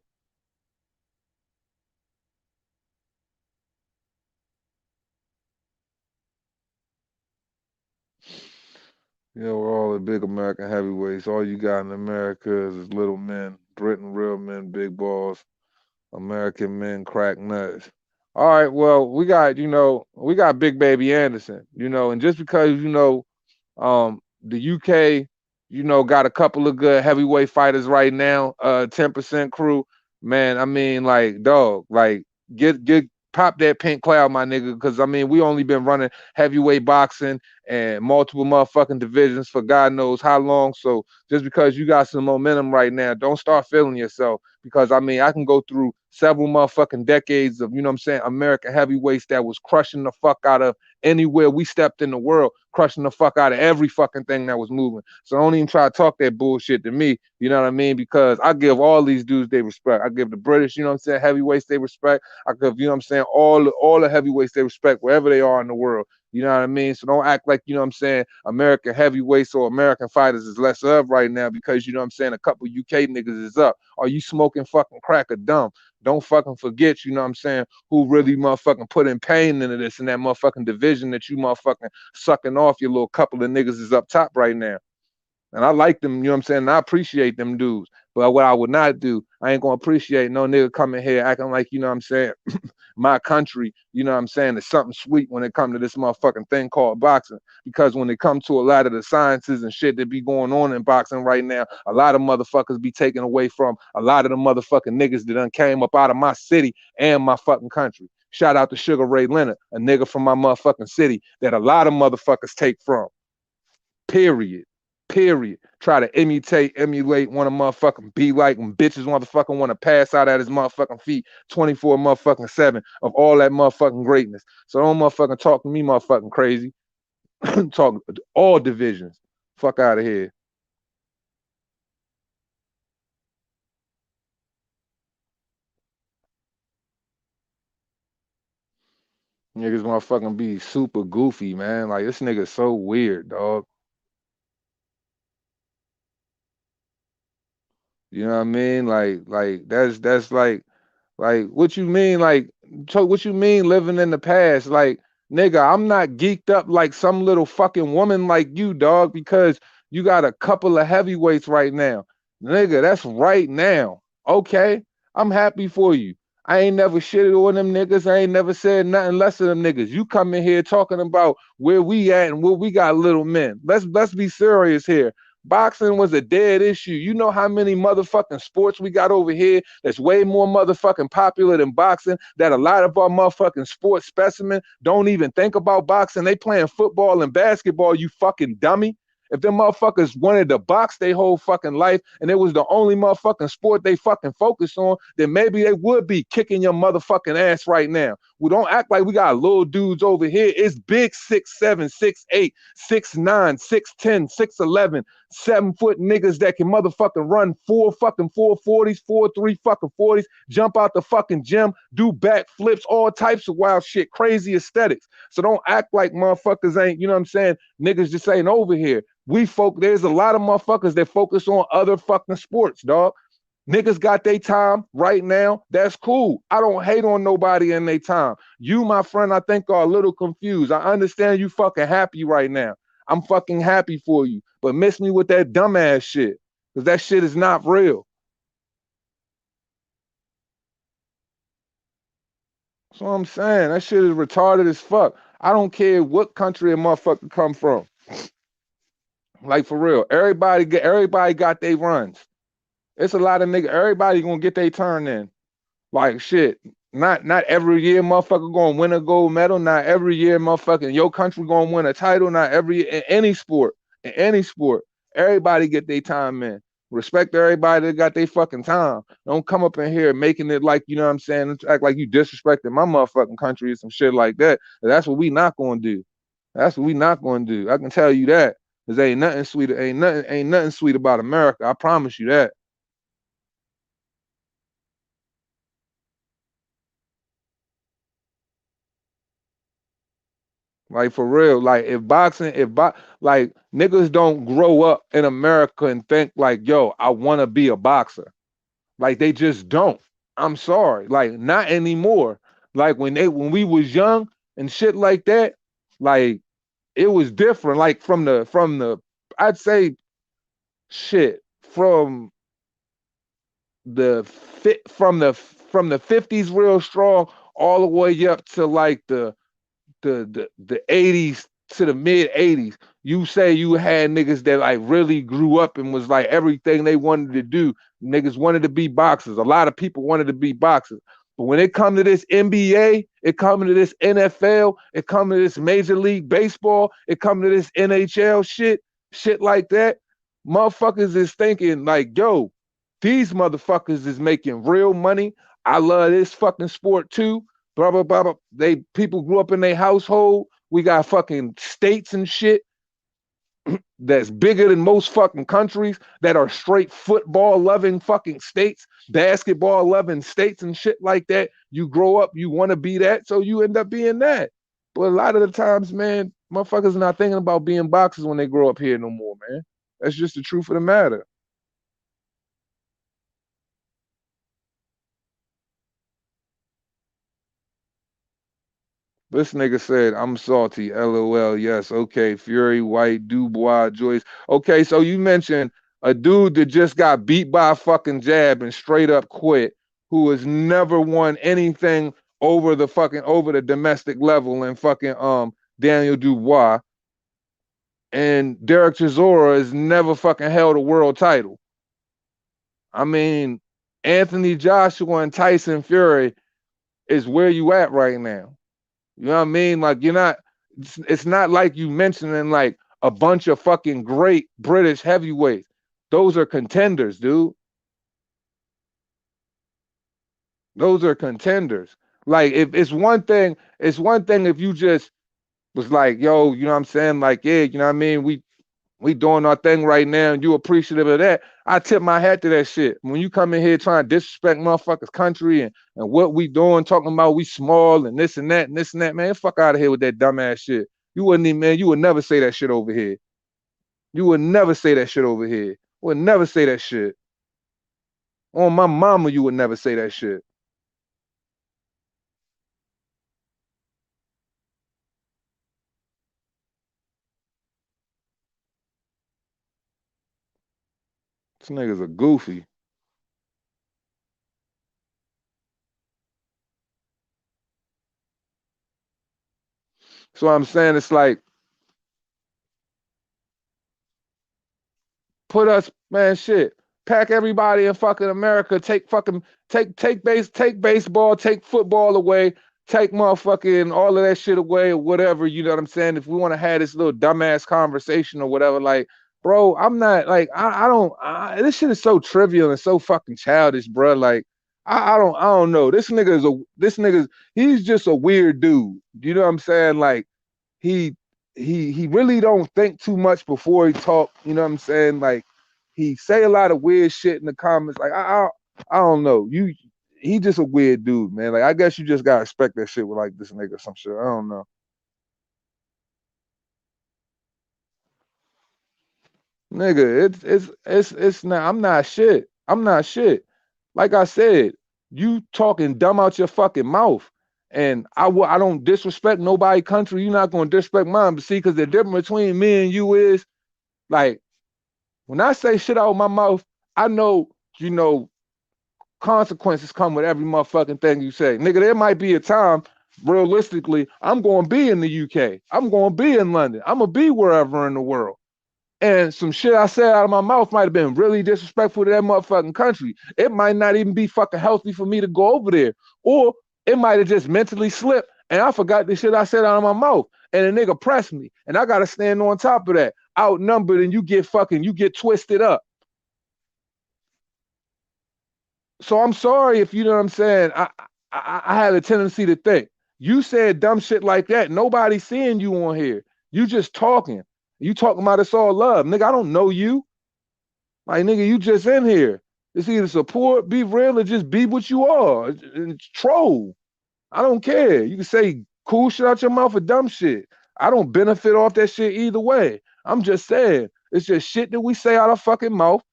We're all the big American heavyweights. All you got in America is little men, Britain real men, big balls. American men crack nuts. All right, well, we got Big Baby Anderson, and just because, the UK, got a couple of good heavyweight fighters right now, 10% crew, man, I mean, like, dog, like, get pop that pink cloud, my nigga, because I mean, we only been running heavyweight boxing and multiple motherfucking divisions for God knows how long. So just because you got some momentum right now, don't start feeling yourself. Because I mean, I can go through several motherfucking decades of, American heavyweights that was crushing the fuck out of anywhere we stepped in the world, crushing the fuck out of every fucking thing that was moving. So don't even try to talk that bullshit to me, you know what I mean? Because I give all these dudes they respect. I give the British, heavyweights they respect. I give, all the heavyweights they respect wherever they are in the world. You know what I mean? So don't act like, American heavyweights or American fighters is less of right now because, a couple UK niggas is up. Are you smoking fucking crack or dumb? Don't fucking forget, who really motherfucking put in pain into this and that motherfucking division that you motherfucking sucking off your little couple of niggas is up top right now. And I like them, and I appreciate them dudes. But what I would not do, I ain't gonna appreciate no nigga coming here acting like, my country, is something sweet when it comes to this motherfucking thing called boxing. Because when it comes to a lot of the sciences and shit that be going on in boxing right now, a lot of motherfuckers be taken away from a lot of the motherfucking niggas that done came up out of my city and my fucking country. Shout out to Sugar Ray Leonard, a nigga from my motherfucking city that a lot of motherfuckers take from. Period. Period. Try to emulate, want to motherfucking be like when bitches motherfucking want to pass out at his motherfucking feet 24 motherfucking 7 of all that motherfucking greatness. So don't motherfucking talk to me motherfucking crazy. Talk all divisions. Fuck out of here. Niggas motherfucking be super goofy, man. Like this nigga's so weird, dog. You know what I mean? Like that's like, what you mean? Like, so what you mean living in the past? Like, nigga, I'm not geeked up like some little fucking woman like you, dog, because you got a couple of heavyweights right now. Nigga, that's right now. Okay? I'm happy for you. I ain't never shitted on them niggas. I ain't never said nothing less of them niggas. You come in here talking about where we at and where we got little men. Let's be serious here. Boxing was a dead issue. You know how many motherfucking sports we got over here that's way more motherfucking popular than boxing, that a lot of our motherfucking sports specimen don't even think about boxing. They playing football and basketball, you fucking dummy. If them motherfuckers wanted to box their whole fucking life and it was the only motherfucking sport they fucking focus on, then maybe they would be kicking your motherfucking ass right now. We don't act like we got little dudes over here. It's big 6'7", 6'8", 6'9", 6'10", 6'11", 7-foot niggas that can motherfucking run 440s, 4.3 fucking 40s, jump out the fucking gym, do backflips, all types of wild shit, crazy aesthetics. So don't act like motherfuckers ain't, you know what I'm saying? Niggas just ain't over here. There's a lot of motherfuckers that focus on other fucking sports, dog. Niggas got their time right now. That's cool. I don't hate on nobody in their time. You, my friend, I think are a little confused. I understand you fucking happy right now. I'm fucking happy for you. But miss me with that dumbass shit. Because that shit is not real. That's what I'm saying. That shit is retarded as fuck. I don't care what country a motherfucker come from. Like for real. Everybody got their runs. It's a lot of niggas. Everybody gonna get their turn in. Like shit. Not every year motherfucker gonna win a gold medal. Not every year motherfucking your country gonna win a title. Not every in any sport. In any sport. Everybody get their time in. Respect everybody that got their fucking time. Don't come up in here making it like, you know what I'm saying, act like you disrespecting my motherfucking country or some shit like that. That's what we not gonna do. That's what we not gonna do. I can tell you that. Cause ain't nothing sweet, ain't nothing sweet about America. I promise you that. Like for real, like like niggas don't grow up in America and think like, yo, I want to be a boxer. Like they just don't. I'm sorry, like not anymore. Like when we was young and shit like that, like it was different. Like from the I'd say shit from the 50s real strong all the way up to like the 80s to the mid 80s. You say you had niggas that like really grew up and was like everything they wanted to do. Niggas wanted to be boxers. A lot of people wanted to be boxers. But when it come to this NBA, it come to this NFL, it come to this Major League Baseball, it come to this NHL shit like that, motherfuckers is thinking like, yo, these motherfuckers is making real money. I love this fucking sport too. Blah blah blah blah. People grew up in their household. We got fucking states and shit that's bigger than most fucking countries that are straight football loving fucking states, basketball loving states and shit like that. You grow up, you want to be that, so you end up being that. But a lot of the times, man, motherfuckers are not thinking about being boxers when they grow up here no more, man. That's just the truth of the matter. This nigga said, I'm salty. LOL. Yes. Okay. Fury, White, Dubois, Joyce. Okay. So you mentioned a dude that just got beat by a fucking jab and straight up quit, who has never won anything over the domestic level, and fucking Daniel Dubois. And Derek Chisora has never fucking held a world title. I mean, Anthony Joshua and Tyson Fury is where you at right now. You know what I mean? Like it's not like you mentioning like a bunch of fucking great British heavyweights. Those are contenders, dude. Those are contenders. Like if it's one thing if you just was like, yo, you know what I'm saying? Like, yeah, you know what I mean? We doing our thing right now and you appreciative of that. I tip my hat to that shit. When you come in here trying to disrespect motherfuckers' country and what we doing, talking about we small and this and that and this and that, man, fuck out of here with that dumbass shit. You wouldn't even, man, you would never say that shit over here. You would never say that shit over here. Would never say that shit. On my mama, you would never say that shit. This nigga's a goofy. So I'm saying it's like, put us, man, shit. Pack everybody in fucking America. Take fucking take baseball, take football away. take motherfucking all of that shit away or whatever, you know what I'm saying? If we want to have this little dumbass conversation or whatever, like, bro, I'm not like I don't this shit is so trivial and so fucking childish, bro. Like, I don't know. This nigga's he's just a weird dude. You know what I'm saying? Like, he he really don't think too much before he talk. You know what I'm saying? Like, he say a lot of weird shit in the comments. Like, I don't know. He just a weird dude, man. Like, I guess you just gotta expect that shit with like this nigga or some shit. I don't know. Nigga, it's not I'm not shit. I'm not shit. Like I said, you talking dumb out your fucking mouth. And I don't disrespect nobody country. You're not gonna disrespect mine. But see, because the difference between me and you is like when I say shit out of my mouth, I know, you know, consequences come with every motherfucking thing you say. Nigga, there might be a time, realistically, I'm gonna be in the UK. I'm gonna be in London. I'm gonna be wherever in the world. And some shit I said out of my mouth might have been really disrespectful to that motherfucking country. It might not even be fucking healthy for me to go over there. Or it might have just mentally slipped and I forgot the shit I said out of my mouth. And a nigga pressed me. And I gotta stand on top of that. Outnumbered and you get twisted up. So I'm sorry if you know what I'm saying. I had a tendency to think you said dumb shit like that. Nobody's seeing you on here. You just talking. You talking about it's all love, nigga. I don't know you. Like, nigga, you just in here. It's either support, be real, or just be what you are. It's troll. I don't care. You can say cool shit out your mouth or dumb shit. I don't benefit off that shit either way. I'm just saying. It's just shit that we say out our fucking mouth.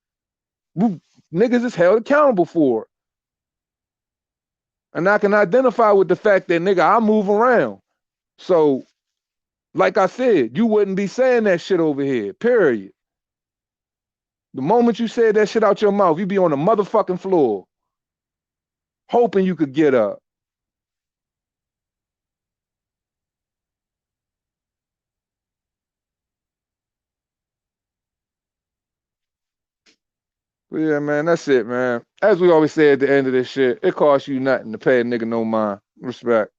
We, niggas is held accountable for it. And I can identify with the fact that, nigga, I move around. So, like I said, you wouldn't be saying that shit over here, period. The moment you said that shit out your mouth, you be on the motherfucking floor, hoping you could get up. But yeah, man, that's it, man. As we always say at the end of this shit, it costs you nothing to pay a nigga no mind. Respect.